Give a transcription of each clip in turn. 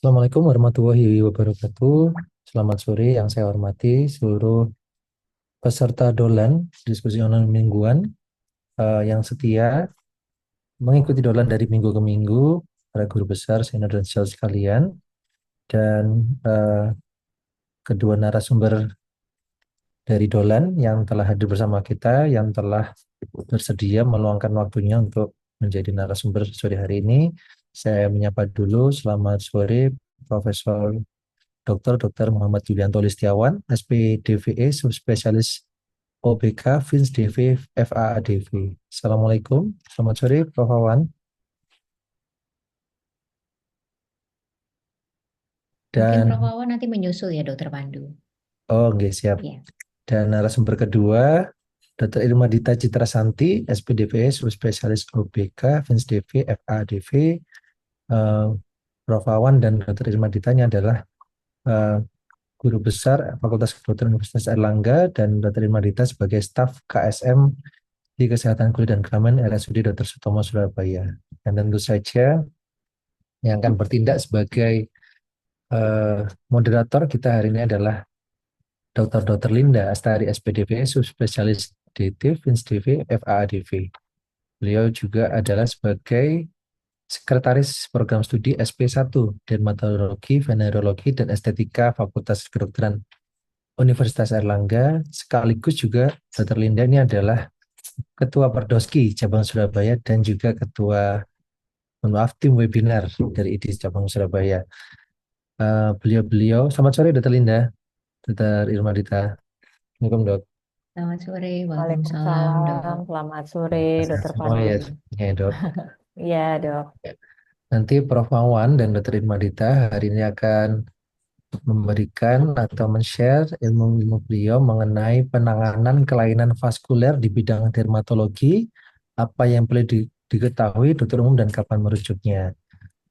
Assalamualaikum warahmatullahi wabarakatuh. Selamat sore yang saya hormati seluruh peserta Dolan diskusi online mingguan yang setia mengikuti Dolan dari minggu ke minggu, para guru besar, senior dan senior sekalian, dan kedua narasumber dari Dolan yang telah hadir bersama kita, yang telah bersedia meluangkan waktunya untuk menjadi narasumber sore hari ini. Saya menyapa dulu, selamat sore Profesor Dr. Muhammad Yulianto Listiawan, SPDVE, Subspesialis OBK, Fins DV, FAADV. Assalamualaikum, selamat sore Prof. Wawan. Mungkin Dan, Prof. Wawan nanti menyusul ya, Dokter Pandu. oh nggih, siap. Iya. Dan narasumber kedua, Dr. Irma Dita Citrasanti, SPDVE, Subspesialis OBK, Fins DV, FAADV. Eh, Prof. Wawan dan Dr. Irma Dita ini adalah eh, Guru Besar Fakultas Kedokteran Universitas Airlangga dan Dr. Irma Dita sebagai staf KSM di Kesehatan Kulit dan Kelamin RSUD Dr. Sutomo Surabaya. Dan tentu saja yang akan bertindak sebagai eh, moderator kita hari ini adalah Dr. Linda Astari SPDV, subspesialis DT, FINSDV, FAADV. Beliau juga adalah sebagai Sekretaris Program Studi SP1 Dermatologi, Venerologi, dan Estetika Fakultas Kedokteran Universitas Airlangga. Sekaligus juga Dr. Linda ini adalah Ketua Perdoski Cabang Surabaya dan juga Ketua, mohon maaf, tim webinar dari IDIS Cabang Surabaya. Beliau-beliau, selamat sore Dr. Linda, Dr. Irma Dita. Assalamualaikum dok. Selamat sore, Waalaikumsalam, Waalaikumsalam, Dok. selamat sore, Sehat Dokter semua Pandu. ya, ya dok. Iya, Dok. Nanti Prof. Wawan dan Dr. Irma Dita hari ini akan memberikan atau men-share ilmu-ilmu beliau mengenai penanganan kelainan vaskuler di bidang dermatologi, apa yang perlu diketahui dokter umum dan kapan merujuknya.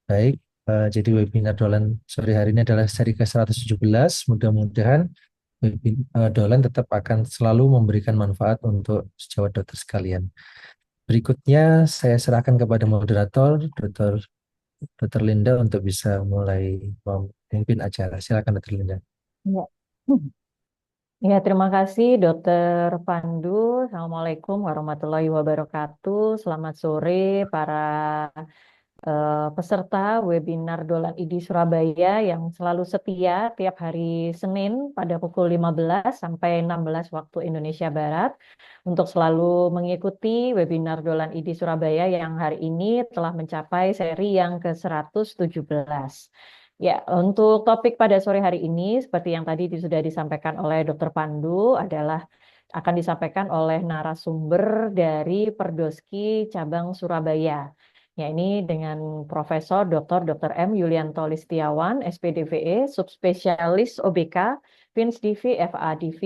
Baik, jadi webinar Dolan sore hari ini adalah seri ke-117. Mudah-mudahan Dolan tetap akan selalu memberikan manfaat untuk sejawat dokter sekalian. Berikutnya saya serahkan kepada moderator, Dr. Linda untuk bisa mulai memimpin acara. Silakan Dr. Linda. Ya. Ya, terima kasih Dokter Pandu. Assalamualaikum warahmatullahi wabarakatuh. Selamat sore para peserta webinar Dolan ID Surabaya yang selalu setia tiap hari Senin pada pukul 15 sampai 16 waktu Indonesia Barat untuk selalu mengikuti webinar Dolan ID Surabaya yang hari ini telah mencapai seri yang ke-117. Ya, untuk topik pada sore hari ini seperti yang tadi sudah disampaikan oleh Dokter Pandu adalah akan disampaikan oleh narasumber dari Perdoski Cabang Surabaya. Ya, ini dengan Profesor Dr. M. Yulianto Listiawan, SPDVE, Subspesialis OBK, FINSDV, FADV,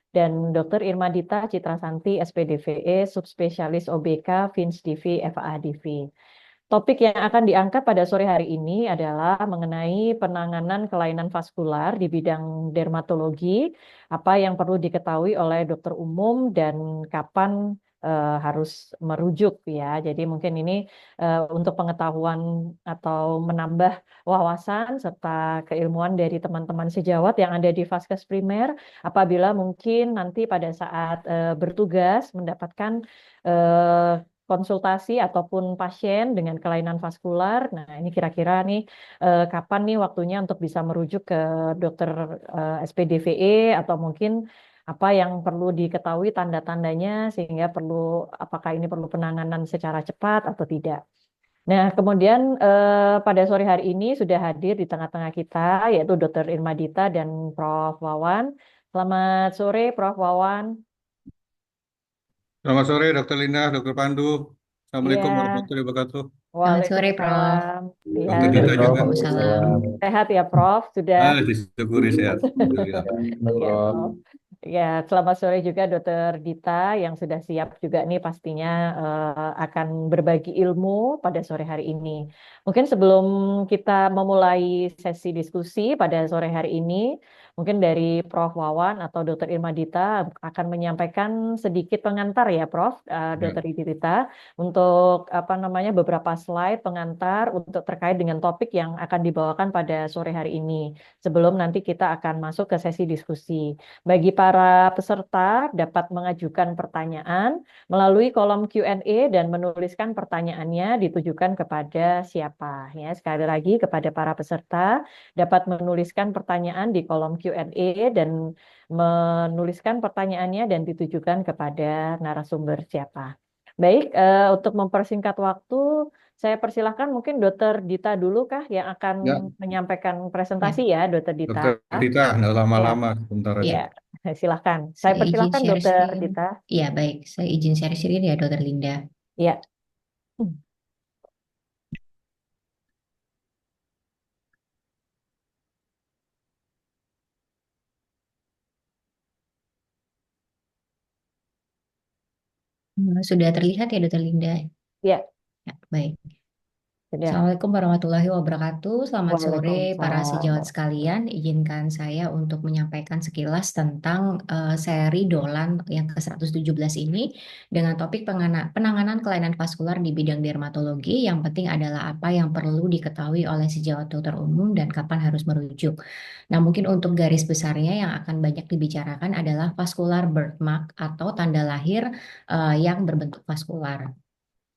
dan Dr. Irma Dita Citrasanti, SPDVE, Subspesialis OBK, FINSDV, FADV. Topik yang akan diangkat pada sore hari ini adalah mengenai penanganan kelainan vaskular di bidang dermatologi, apa yang perlu diketahui oleh dokter umum dan kapan harus merujuk ya. Jadi mungkin ini untuk pengetahuan atau menambah wawasan serta keilmuan dari teman-teman sejawat yang ada di Vaskes Primer apabila mungkin nanti pada saat bertugas mendapatkan eh, konsultasi ataupun pasien dengan kelainan vaskular. Nah, ini kira-kira nih kapan nih waktunya untuk bisa merujuk ke dokter SPDVE atau mungkin apa yang perlu diketahui tanda-tandanya sehingga apakah ini perlu penanganan secara cepat atau tidak. Nah, kemudian pada sore hari ini sudah hadir di tengah-tengah kita yaitu Dr. Irma Dita dan Prof. Wawan. Selamat sore, Prof. Wawan. Selamat sore, Dr. Lina, Dr. Pandu. Iya, Assalamualaikum warahmatullahi wabarakatuh. Selamat sore, Prof. Waalaikumsalam. Iya, Dr. Sore Dita Prof. juga. Waalaikumsalam. sehat ya, Prof. Sudah. Disyukuri sehat. Alhamdulillah. Ya, benar, Ya, Prof. Prof. Ya, selamat sore juga Dokter Dita yang sudah siap juga nih pastinya akan berbagi ilmu pada sore hari ini. Mungkin sebelum kita memulai sesi diskusi pada sore hari ini, Mungkin dari Prof. Wawan atau Dr. Irma Dita akan menyampaikan sedikit pengantar ya, Prof. Ya. Dr. Dita untuk beberapa slide pengantar untuk terkait dengan topik yang akan dibawakan pada sore hari ini. Sebelum nanti kita akan masuk ke sesi diskusi. Bagi para peserta dapat mengajukan pertanyaan melalui kolom Q&A dan menuliskan pertanyaannya ditujukan kepada siapa ya. Sekali lagi kepada para peserta dapat menuliskan pertanyaan di kolom Q&A dan menuliskan pertanyaannya dan ditujukan kepada narasumber siapa. Baik, untuk mempersingkat waktu, saya persilahkan mungkin Dr. Dita dulu kah yang akan Ya, menyampaikan Ya, presentasi ya, Dr. Dita. Dr. Dita, nggak Ya, lama-lama, sebentar aja. ya, silahkan. Saya saya izin persilahkan share Dr. screen. Dita. Ya, baik. Saya izin share screen ya, Dokter Linda. Ya. Sudah terlihat ya, Dokter Linda? Ya, Ya, baik. sudah. Assalamualaikum warahmatullahi wabarakatuh. Selamat sore para sejawat Waalaikumsalam. sekalian. Izinkan saya untuk menyampaikan sekilas tentang seri Dolan yang ke-117 ini dengan topik penanganan kelainan vaskular di bidang dermatologi. Yang penting adalah apa yang perlu diketahui oleh sejawat dokter umum dan kapan harus merujuk. Nah, mungkin untuk garis besarnya yang akan banyak dibicarakan adalah vascular birthmark atau tanda lahir yang berbentuk vaskular.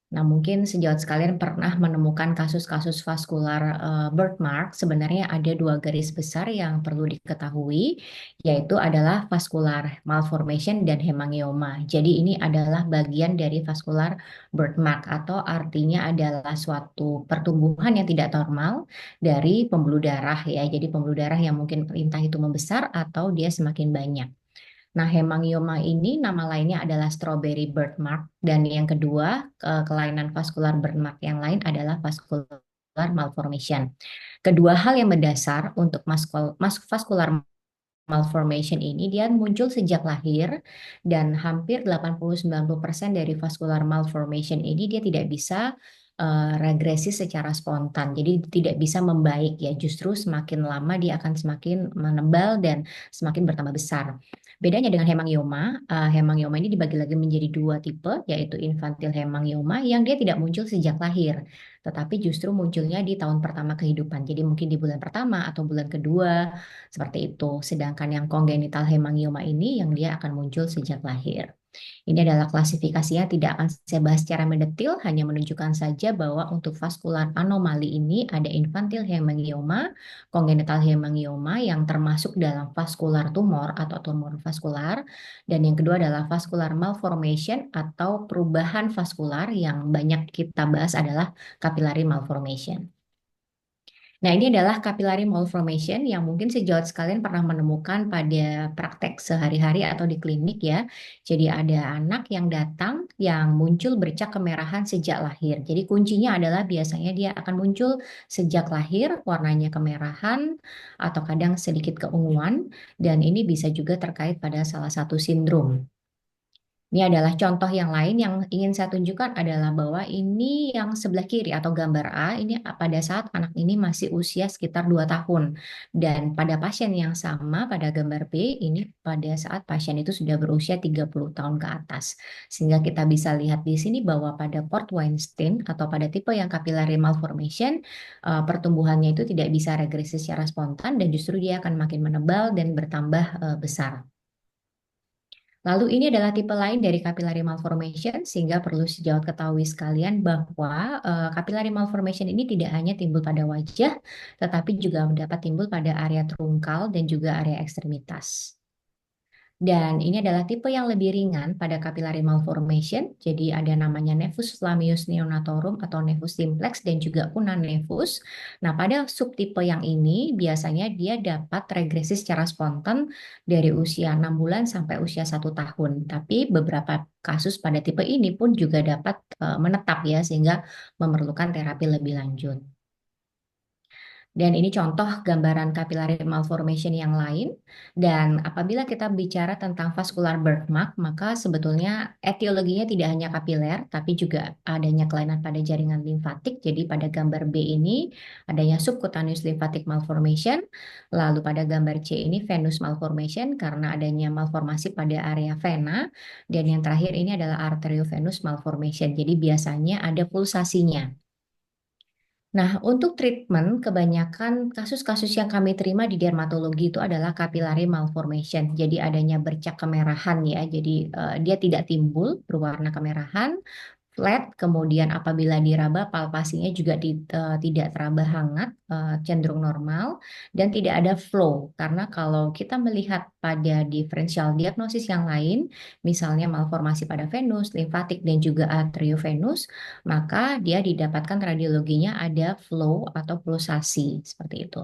Nah, mungkin sejawat sekalian pernah menemukan kasus-kasus vaskular birthmark. Sebenarnya ada dua garis besar yang perlu diketahui, yaitu adalah vascular malformation dan hemangioma. Jadi ini adalah bagian dari vascular birthmark atau artinya adalah suatu pertumbuhan yang tidak normal dari pembuluh darah ya. Jadi pembuluh darah yang mungkin entah itu membesar atau dia semakin banyak. Nah, hemangioma ini nama lainnya adalah strawberry birthmark dan yang kedua kelainan vaskular birthmark yang lain adalah vascular malformation. Kedua hal yang mendasar untuk vascular malformation ini dia muncul sejak lahir dan hampir 80-90% dari vascular malformation ini dia tidak bisa regresi secara spontan. Jadi tidak bisa membaik ya. Justru semakin lama dia akan semakin menebal dan semakin bertambah besar. Bedanya dengan hemangioma, hemangioma ini dibagi lagi menjadi dua tipe, yaitu infantile hemangioma yang dia tidak muncul sejak lahir, tetapi justru munculnya di tahun pertama kehidupan. Jadi mungkin di bulan pertama atau bulan kedua, seperti itu. Sedangkan yang kongenital hemangioma ini yang dia akan muncul sejak lahir. Ini adalah klasifikasinya, tidak akan saya bahas secara mendetil, hanya menunjukkan saja bahwa untuk vaskular anomali ini ada infantile hemangioma, kongenital hemangioma yang termasuk dalam vaskular tumor atau tumor vaskular, dan yang kedua adalah vascular malformation atau perubahan vaskular yang banyak kita bahas adalah capillary malformation. Nah, ini adalah capillary malformation yang mungkin sejawat sekalian pernah menemukan pada praktek sehari-hari atau di klinik ya. Jadi ada anak yang datang yang muncul bercak kemerahan sejak lahir. Jadi kuncinya adalah biasanya dia akan muncul sejak lahir, warnanya kemerahan atau kadang sedikit keunguan, dan ini bisa juga terkait pada salah satu sindrom. Ini adalah contoh yang lain yang ingin saya tunjukkan adalah bahwa ini yang sebelah kiri atau gambar A, ini pada saat anak ini masih usia sekitar 2 tahun. Dan pada pasien yang sama pada gambar B, ini pada saat pasien itu sudah berusia 30 tahun ke atas. Sehingga kita bisa lihat di sini bahwa pada Port Weinstein atau pada tipe yang capillary malformation, pertumbuhannya itu tidak bisa regresi secara spontan dan justru dia akan makin menebal dan bertambah besar. Lalu ini adalah tipe lain dari capillary malformation sehingga perlu sejawat ketahui sekalian bahwa capillary malformation ini tidak hanya timbul pada wajah tetapi juga dapat timbul pada area trungkal dan juga area ekstremitas. Dan ini adalah tipe yang lebih ringan pada capillary malformation. Jadi ada namanya nevus flammeus neonatorum atau nevus simplex dan juga una nevus. Nah, pada subtipe yang ini biasanya dia dapat regresi secara spontan dari usia 6 bulan sampai usia 1 tahun. Tapi beberapa kasus pada tipe ini pun juga dapat menetap ya sehingga memerlukan terapi lebih lanjut. Dan ini contoh gambaran capillary malformation yang lain. Dan apabila kita bicara tentang vascular birthmark, maka sebetulnya etiologinya tidak hanya kapiler, tapi juga adanya kelainan pada jaringan limfatik. Jadi pada gambar B ini adanya subcutaneous lymphatic malformation. Lalu pada gambar C ini venous malformation karena adanya malformasi pada area vena. Dan yang terakhir ini adalah arteriovenous malformation. Jadi biasanya ada pulsasinya. Nah, untuk treatment, kebanyakan kasus-kasus yang kami terima di dermatologi itu adalah capillary malformation. Jadi adanya bercak kemerahan ya. Jadi dia tidak timbul berwarna kemerahan, flat, kemudian apabila diraba palpasinya juga tidak teraba hangat, cenderung normal, dan tidak ada flow. Karena kalau kita melihat pada diferensial diagnosis yang lain, misalnya malformasi pada venus, limfatik, dan juga arteriovenus, maka dia didapatkan radiologinya ada flow atau pulsasi, seperti itu.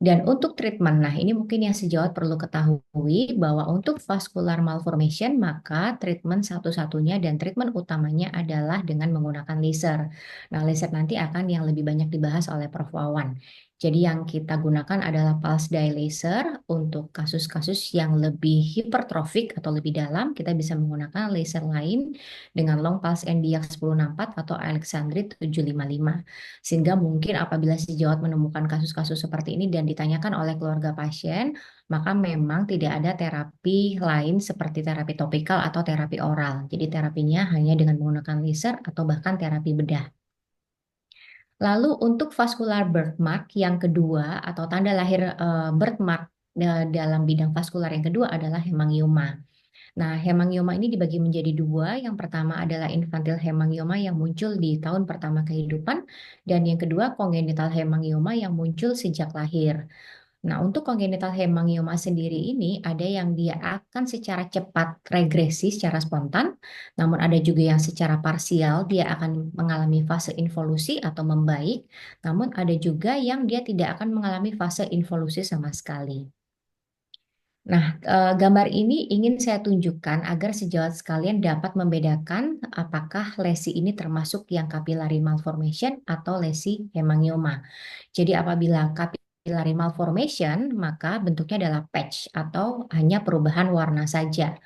Dan untuk treatment, nah ini mungkin yang sejawat perlu ketahui bahwa untuk vascular malformation maka treatment satu-satunya dan treatment utamanya adalah dengan menggunakan laser. Nah, laser nanti akan yang lebih banyak dibahas oleh Prof. Wawan. Jadi yang kita gunakan adalah pulse dye laser untuk kasus-kasus yang lebih hipertrofik atau lebih dalam, kita bisa menggunakan laser lain dengan long pulse Nd:YAG 1064 atau Alexandrite 755. Sehingga mungkin apabila sejawat menemukan kasus-kasus seperti ini dan ditanyakan oleh keluarga pasien, maka memang tidak ada terapi lain seperti terapi topikal atau terapi oral. Jadi terapinya hanya dengan menggunakan laser atau bahkan terapi bedah. Lalu untuk vascular birthmark yang kedua atau tanda lahir birthmark dalam bidang vaskular yang kedua adalah hemangioma. Nah, hemangioma ini dibagi menjadi dua. Yang pertama adalah infantile hemangioma yang muncul di tahun pertama kehidupan, dan yang kedua congenital hemangioma yang muncul sejak lahir. Nah, untuk congenital hemangioma sendiri ini ada yang dia akan secara cepat regresi secara spontan, namun ada juga yang secara parsial dia akan mengalami fase involusi atau membaik, namun ada juga yang dia tidak akan mengalami fase involusi sama sekali. Nah, gambar ini ingin saya tunjukkan agar sejawat sekalian dapat membedakan apakah lesi ini termasuk yang capillary malformation atau lesi hemangioma. Jadi apabila capillary malformation, maka bentuknya adalah patch atau hanya perubahan warna saja.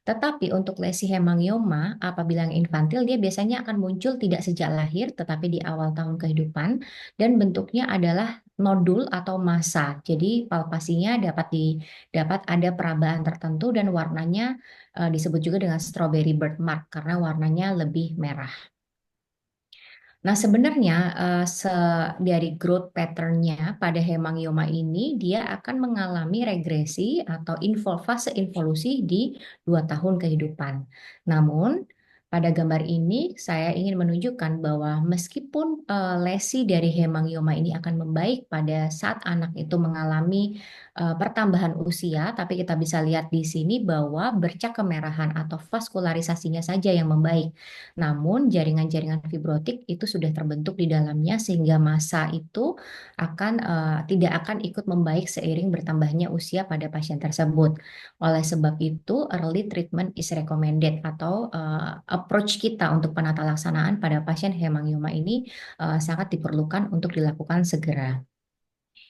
Tetapi untuk lesi hemangioma, apabila yang infantil, dia biasanya akan muncul tidak sejak lahir, tetapi di awal tahun kehidupan, dan bentuknya adalah nodul atau massa. Jadi palpasinya dapat ada perabaan tertentu dan warnanya disebut juga dengan strawberry birthmark karena warnanya lebih merah. Nah, sebenarnya dari growth pattern-nya pada hemangioma ini, dia akan mengalami regresi atau fase involusi di 2 tahun kehidupan. Namun, pada gambar ini saya ingin menunjukkan bahwa meskipun lesi dari hemangioma ini akan membaik pada saat anak itu mengalami pertambahan usia, tapi kita bisa lihat di sini bahwa bercak kemerahan atau vaskularisasinya saja yang membaik. Namun jaringan-jaringan fibrotik itu sudah terbentuk di dalamnya sehingga massa itu tidak akan ikut membaik seiring bertambahnya usia pada pasien tersebut. Oleh sebab itu early treatment is recommended atau approach kita untuk penata laksanaan pada pasien hemangioma ini sangat diperlukan untuk dilakukan segera.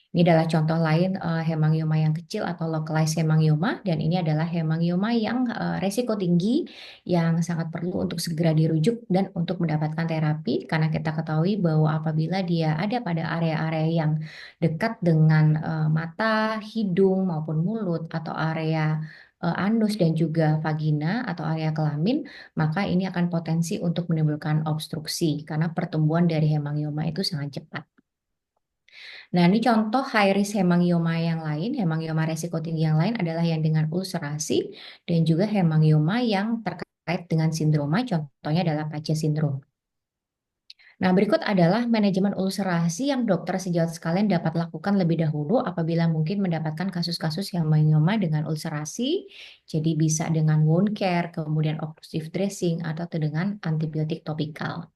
Ini adalah contoh lain hemangioma yang kecil atau localized hemangioma, dan ini adalah hemangioma yang resiko tinggi yang sangat perlu untuk segera dirujuk dan untuk mendapatkan terapi karena kita ketahui bahwa apabila dia ada pada area-area yang dekat dengan mata, hidung maupun mulut atau area anus dan juga vagina atau area kelamin, maka ini akan potensi untuk menimbulkan obstruksi karena pertumbuhan dari hemangioma itu sangat cepat. Nah, ini contoh high risk hemangioma yang lain, hemangioma resiko tinggi yang lain adalah yang dengan ulcerasi dan juga hemangioma yang terkait dengan sindroma, contohnya adalah Pace syndrome. Nah, berikut adalah manajemen ulcerasi yang dokter sejawat sekalian dapat lakukan lebih dahulu apabila mungkin mendapatkan kasus-kasus hemangioma dengan ulcerasi. Jadi bisa dengan wound care, kemudian occlusive dressing, atau dengan antibiotik topikal.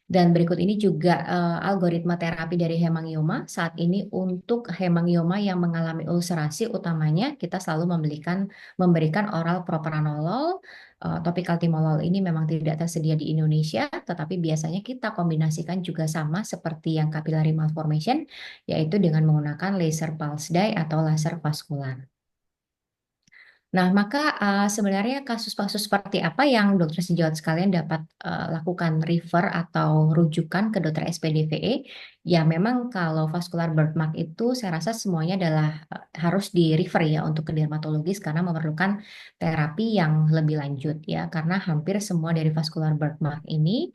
Dan berikut ini juga algoritma terapi dari hemangioma. Saat ini untuk hemangioma yang mengalami ulcerasi utamanya kita selalu memberikan oral propranolol. Topical timolol ini memang tidak tersedia di Indonesia, tetapi biasanya kita kombinasikan juga sama seperti yang capillary malformation, yaitu dengan menggunakan laser pulse dye atau laser vaskular. Nah, maka sebenarnya kasus-kasus seperti apa yang dokter sejawat sekalian dapat lakukan refer atau rujukan ke dokter SPDVE? Ya, memang kalau vascular birthmark itu saya rasa semuanya adalah harus di refer ya untuk ke dermatologis karena memerlukan terapi yang lebih lanjut ya, karena hampir semua dari vascular birthmark ini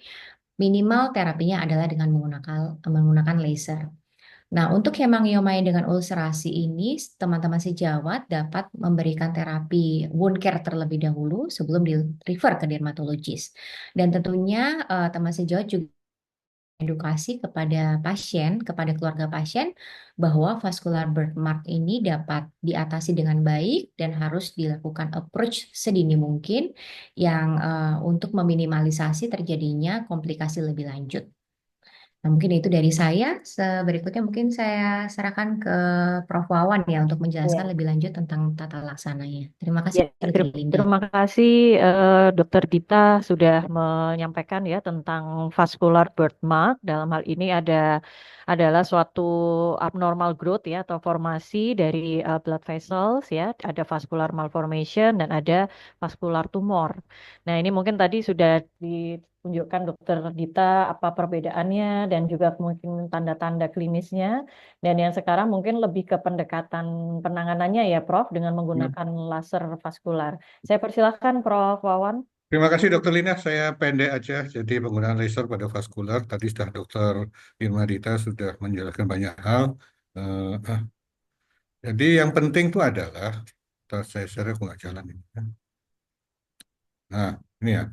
minimal terapinya adalah dengan menggunakan laser. Nah, untuk hemangioma dengan ulcerasi ini, teman-teman sejawat dapat memberikan terapi wound care terlebih dahulu sebelum di-refer ke dermatologis. Dan tentunya teman sejawat juga edukasi kepada pasien, kepada keluarga pasien, bahwa vascular birthmark ini dapat diatasi dengan baik dan harus dilakukan approach sedini mungkin yang untuk meminimalisasi terjadinya komplikasi lebih lanjut. Nah, mungkin itu dari saya. Berikutnya mungkin saya serahkan ke Prof. Wawan ya untuk menjelaskan Ya. lebih lanjut tentang tata laksananya. Terima kasih, Ya, Dokter Linda. terima kasih Dokter Dita sudah menyampaikan ya tentang vascular birthmark. Dalam hal ini adalah suatu abnormal growth ya atau formasi dari blood vessels ya. Ada vascular malformation dan ada vascular tumor. Nah, ini mungkin tadi sudah ditunjukkan Dokter Dita apa perbedaannya dan juga mungkin tanda-tanda klinisnya. Dan yang sekarang mungkin lebih ke pendekatan penanganannya ya, Prof, dengan menggunakan laser vaskular. Saya persilahkan, Prof. Wawan. Terima kasih Dokter Lina, saya pendek aja. Jadi penggunaan laser pada vaskular, tadi sudah Dokter Irma Dita sudah menjelaskan banyak hal. Jadi yang penting itu adalah, saya share aku nggak jalan ini. Nah, ini ya.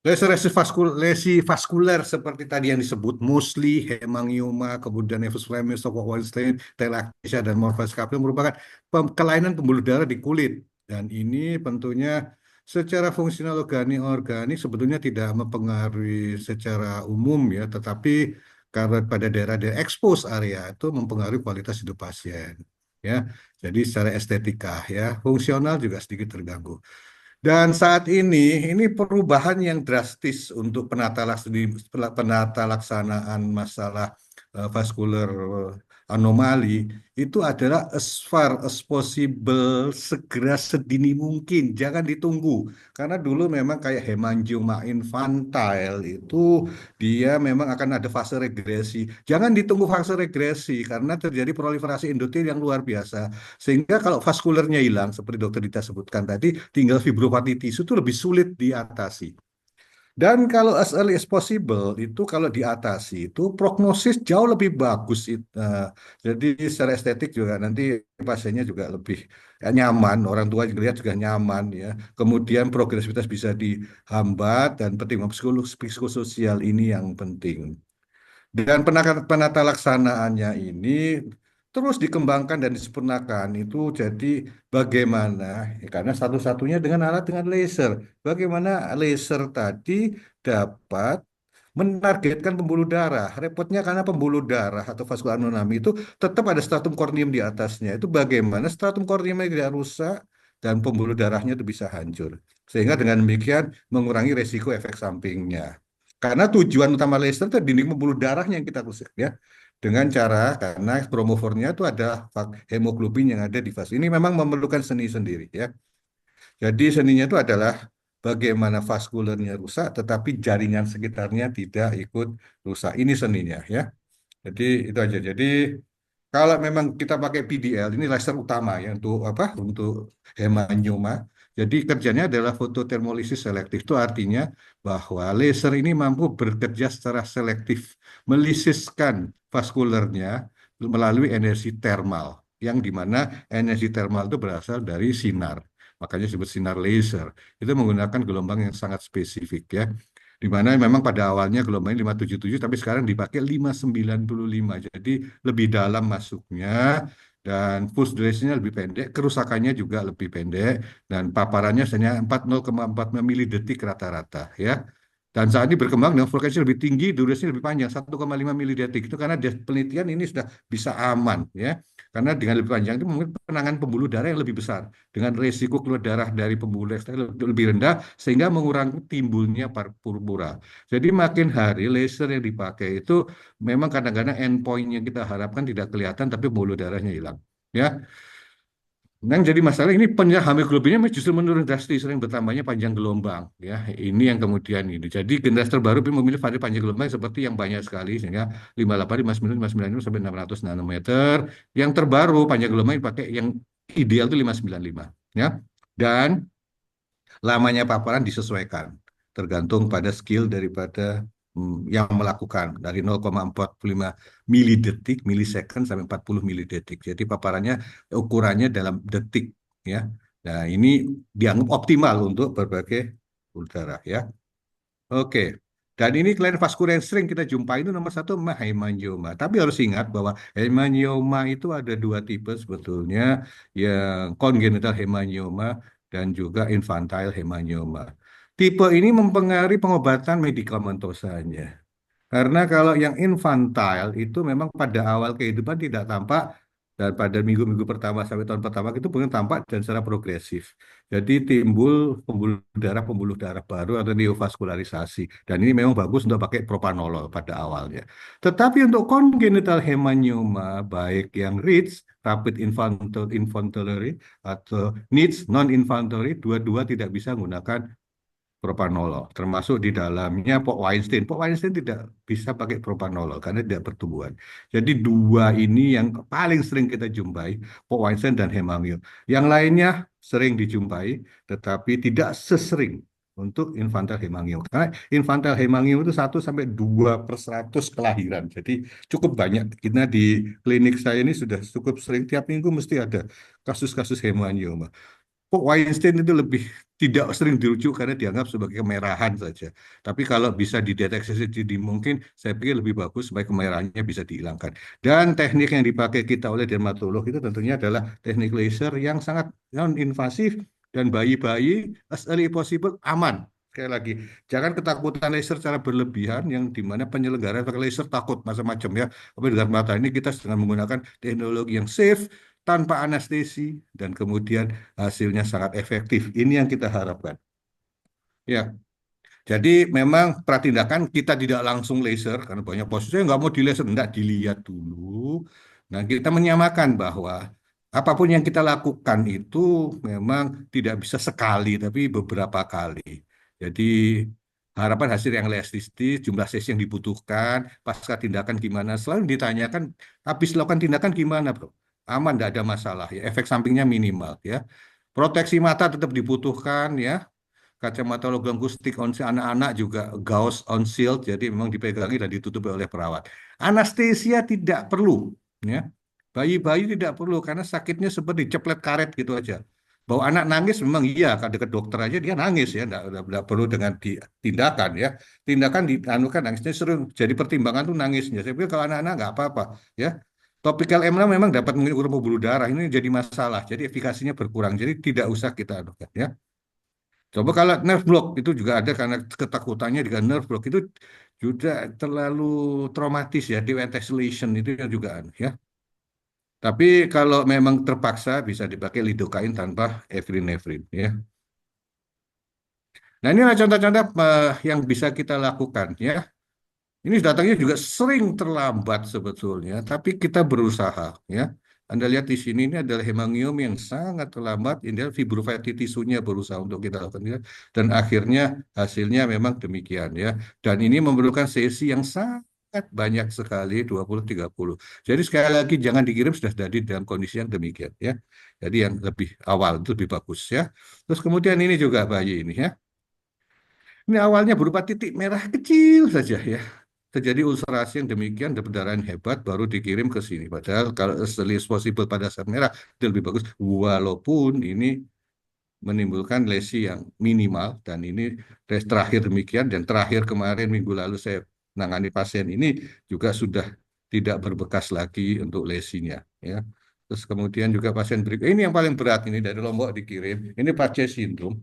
Lesi vaskuler seperti tadi yang disebut, mostly hemangioma, kemudian nevus flammeus, Wallenstein, telangiectasia, dan morphosis capillus merupakan kelainan pembuluh darah di kulit. Dan ini tentunya secara fungsional organik sebetulnya tidak mempengaruhi secara umum ya, tetapi karena pada daerah-daerah expose area itu mempengaruhi kualitas hidup pasien. Ya, jadi secara estetika ya, fungsional juga sedikit terganggu. Dan saat ini perubahan yang drastis untuk penata laksanaan masalah vascular anomali itu adalah as far as possible, segera sedini mungkin, jangan ditunggu. Karena dulu memang kayak hemangioma infantile itu dia memang akan ada fase regresi. Jangan ditunggu fase regresi karena terjadi proliferasi endotel yang luar biasa. Sehingga kalau vaskulernya hilang, seperti dokter Dita sebutkan tadi, tinggal fibrofatitis itu lebih sulit diatasi. Dan kalau as early as possible, itu kalau diatasi, itu prognosis jauh lebih bagus. Jadi secara estetik juga nanti pasiennya juga lebih nyaman, orang tua lihat juga nyaman ya. Kemudian progresivitas bisa dihambat dan pertimbangan psikososial ini yang penting. Dan penata laksanaannya ini terus dikembangkan dan disempurnakan itu jadi bagaimana ya, karena satu-satunya dengan alat dengan laser. Bagaimana laser tadi dapat menargetkan pembuluh darah. Repotnya karena pembuluh darah atau vaskular anonami itu tetap ada stratum corneum di atasnya. Itu bagaimana stratum corneumnya tidak rusak dan pembuluh darahnya itu bisa hancur. Sehingga dengan demikian mengurangi resiko efek sampingnya. Karena tujuan utama laser itu dinding pembuluh darahnya yang kita rusak ya. Dengan cara karena kromofornya itu ada hemoglobin yang ada di vas. Ini memang memerlukan seni sendiri ya. Jadi seninya itu adalah bagaimana vaskulernya rusak tetapi jaringan sekitarnya tidak ikut rusak. Ini seninya ya. Jadi itu aja. Jadi kalau memang kita pakai PDL, ini laser utama ya untuk apa? Untuk hemangioma. Jadi kerjanya adalah fototermolisis selektif. Itu artinya bahwa laser ini mampu bekerja secara selektif, melisiskan vaskulernya melalui energi termal, yang dimana energi termal itu berasal dari sinar. Makanya disebut sinar laser. Itu menggunakan gelombang yang sangat spesifik ya. Di mana memang pada awalnya gelombangnya 577 tapi sekarang dipakai 595. Jadi lebih dalam masuknya dan pulse duration-nya lebih pendek, kerusakannya juga lebih pendek dan paparannya hanya 0,4 milidetik rata-rata ya. Dan saat ini berkembang dengan frekuensi lebih tinggi, durasinya lebih panjang, 1,5 milidetik. Itu karena penelitian ini sudah bisa aman, ya. Karena dengan lebih panjang itu mungkin penanganan pembuluh darah yang lebih besar, dengan risiko keluar darah dari pembuluh darah lebih rendah, sehingga mengurangi timbulnya purpura. Jadi makin hari laser yang dipakai itu memang kadang-kadang endpoint yang kita harapkan tidak kelihatan, tapi pembuluh darahnya hilang. Ya, yang jadi masalah ini hemoglobinnya justru menurun drastis, sering bertambahnya panjang gelombang. Ya, ini yang kemudian ini. Jadi generasi terbaru memilih varian panjang gelombang seperti yang banyak sekali, sehingga 58, 59, 59 sampai 600 nanometer. Yang terbaru panjang gelombang dipakai yang ideal itu 595. Ya, dan lamanya paparan disesuaikan, tergantung pada skill daripada yang melakukan dari 0,45 milidetik, milisecond sampai 40 milidetik. Jadi paparannya ukurannya dalam detik, ya. Nah, ini dianggap optimal untuk berbagai udara, ya. Oke. Dan ini kelainan vaskuler yang sering kita jumpai itu nomor satu hemangioma. Tapi harus ingat bahwa hemangioma itu ada dua tipe sebetulnya, yang congenital hemangioma dan juga infantile hemangioma. Tipe ini mempengaruhi pengobatan medikamentosanya. Karena kalau yang infantile itu memang pada awal kehidupan tidak tampak, dan pada minggu-minggu pertama sampai tahun pertama itu mungkin tampak dan secara progresif. Jadi timbul pembuluh darah baru atau neovaskularisasi. Dan ini memang bagus untuk pakai propanolol pada awalnya. Tetapi untuk congenital hemangioma, baik yang RIDS, rapid infantile atau NIDS, non-infantile, dua-dua tidak bisa menggunakan propanolol, termasuk di dalamnya Pok Weinstein. Pok Weinstein tidak bisa pakai propanolol karena tidak pertumbuhan. Jadi dua ini yang paling sering kita jumpai, Pok Weinstein dan hemangium. Yang lainnya sering dijumpai, tetapi tidak sesering untuk infantile hemangium. Karena infantile hemangium itu 1 sampai 2/100 kelahiran. Jadi cukup banyak. Kita di klinik saya ini sudah cukup sering, tiap minggu mesti ada kasus-kasus hemangioma. Kok Weinstein itu lebih tidak sering dirujuk karena dianggap sebagai kemerahan saja. Tapi kalau bisa dideteksi sedini mungkin, saya pikir lebih bagus supaya kemerahannya bisa dihilangkan. Dan teknik yang dipakai kita oleh dermatolog itu tentunya adalah teknik laser yang sangat non-invasif, dan bayi-bayi as early possible aman. Sekali lagi, jangan ketakutan laser secara berlebihan yang dimana penyelenggara pakai laser takut macam-macam, ya. Tapi dengan mata ini kita sedang menggunakan teknologi yang safe, tanpa anestesi, dan kemudian hasilnya sangat efektif. Ini yang kita harapkan. Ya, jadi memang pratindakan kita tidak langsung laser karena banyak posisi saya nggak mau di laser, enggak, dilihat dulu. Nah, kita menyamakan bahwa apapun yang kita lakukan itu memang tidak bisa sekali, tapi beberapa kali. Jadi harapan hasil yang realistis, jumlah sesi yang dibutuhkan, pasca tindakan gimana, selalu ditanyakan, habis lakukan tindakan gimana, bro? Aman, tidak ada masalah, ya. Efek sampingnya minimal, ya. Proteksi mata tetap dibutuhkan, ya. Kacamata logam kustik on anak-anak juga gauze on shield, jadi memang dipegangi dan ditutupi oleh perawat. Anestesia tidak perlu, ya. Bayi-bayi tidak perlu karena sakitnya seperti ceplet karet gitu aja. Bahwa anak nangis memang iya, kalau ke dokter aja dia nangis, ya, enggak perlu dengan tindakan, ya. Tindakan dianukan nangisnya sering jadi pertimbangan tuh nangisnya. Saya pikir kalau anak-anak nggak apa-apa, ya. Topikal M6 memang dapat mengukur pembuluh darah, ini jadi masalah, jadi efikasinya berkurang, jadi tidak usah kita anukan, ya. Coba kalau nerve block itu juga ada karena ketakutannya dengan nerve block itu juga terlalu traumatis, ya, devastation itu juga ya. Tapi kalau memang terpaksa bisa dipakai lidocaine tanpa epinefrin, ya. Nah, inilah contoh-contoh yang bisa kita lakukan, ya. Ini datangnya juga sering terlambat sebetulnya, tapi kita berusaha, ya. Anda lihat di sini ini adalah hemangiom yang sangat terlambat, ini adalah fibrofatty tisunya berusaha untuk kita lakukan, ya. Dan akhirnya hasilnya memang demikian, ya. Dan ini memerlukan sesi yang sangat banyak sekali, 20-30. Jadi sekali lagi jangan dikirim sudah jadi dalam kondisi yang demikian, ya. Jadi yang lebih awal itu lebih bagus, ya. Terus kemudian ini juga bayi ini, ya. Ini awalnya berupa titik merah kecil saja, ya. Terjadi ulcerasi yang demikian dan pendarahan hebat baru dikirim ke sini. Padahal kalau as early as possible pada saat merah itu lebih bagus. Walaupun ini menimbulkan lesi yang minimal, dan ini terakhir demikian, dan terakhir kemarin minggu lalu saya menangani pasien ini juga sudah tidak berbekas lagi untuk lesinya, ya. Terus kemudian juga pasien berikut ini yang paling berat, ini dari Lombok dikirim. Ini Pace sindrom.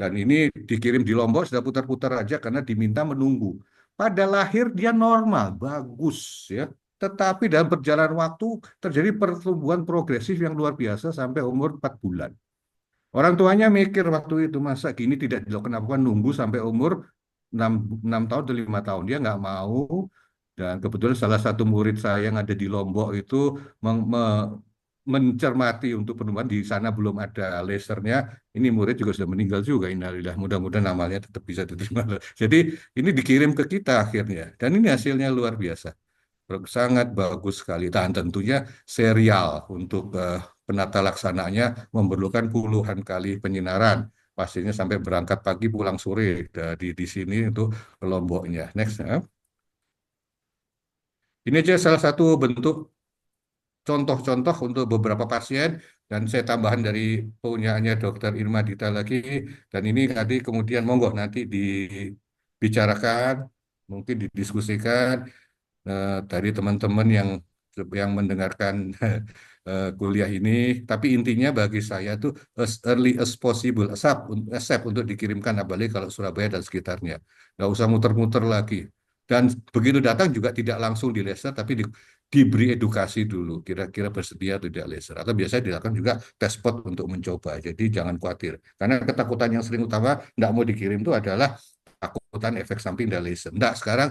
Dan ini dikirim di Lombok sudah putar-putar aja karena diminta menunggu. Pada lahir dia normal, bagus ya. Tetapi dalam perjalanan waktu terjadi pertumbuhan progresif yang luar biasa sampai umur 4 bulan. Orang tuanya mikir waktu itu, masa gini tidak dilakukan apa nunggu sampai umur 6 6 tahun atau 5 tahun. Dia nggak mau. Dan kebetulan salah satu murid saya yang ada di Lombok itu mencermati untuk penemuan di sana belum ada lasernya. Ini murid juga sudah meninggal juga. Innalillah. Mudah-mudahan amalnya tetap bisa diterima. Jadi ini dikirim ke kita akhirnya. Dan ini hasilnya luar biasa. Sangat bagus sekali. Dan tentunya serial untuk penata laksananya memerlukan puluhan kali penyinaran. Pastinya sampai berangkat pagi pulang sore di sini untuk Lomboknya. Next. Ya. Ini aja salah satu bentuk contoh-contoh untuk beberapa pasien dan saya tambahan dari punyaannya Dokter Irma Dita lagi dan ini tadi kemudian monggo nanti dibicarakan mungkin didiskusikan dari teman-teman yang mendengarkan kuliah ini tapi intinya bagi saya tuh as early as possible accept untuk dikirimkan apalagi kalau Surabaya dan sekitarnya nggak usah muter-muter lagi dan begitu datang juga tidak langsung di laser tapi diberi edukasi dulu kira-kira bersedia atau tidak laser atau biasanya dilakukan juga tes spot untuk mencoba jadi jangan khawatir karena ketakutan yang sering utama nggak mau dikirim itu adalah takutan efek samping dari laser. Enggak, sekarang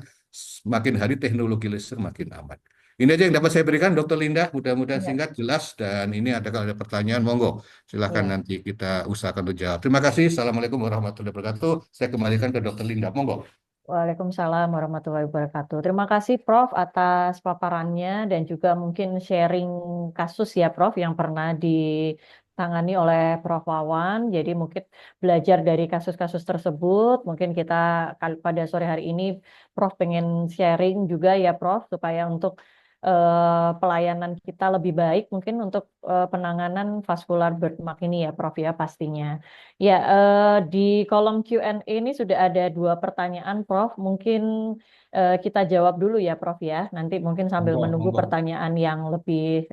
makin hari teknologi laser makin aman. Ini aja yang dapat saya berikan, Dokter Linda. Mudah-mudahan Ya, singkat, jelas. Dan ini ada kalau ada pertanyaan, monggo. Silakan ya. nanti kita usahakan untuk jawab. Terima kasih. Assalamualaikum warahmatullahi wabarakatuh. Saya kembalikan ke Dokter Linda. Monggo. Waalaikumsalam warahmatullahi wabarakatuh. Terima kasih Prof atas paparannya dan juga mungkin sharing kasus ya Prof yang pernah ditangani oleh Prof Wawan. Jadi mungkin belajar dari kasus-kasus tersebut. Mungkin kita pada sore hari ini Prof pengen sharing juga ya Prof supaya untuk pelayanan kita lebih baik mungkin untuk penanganan vaskular birth mark ini ya Prof ya pastinya. Ya, di kolom Q&A ini sudah ada 2 pertanyaan, Prof. Mungkin kita jawab dulu ya, Prof. Ya. Nanti mungkin sambil Monggo, menunggu monggo. pertanyaan yang lebih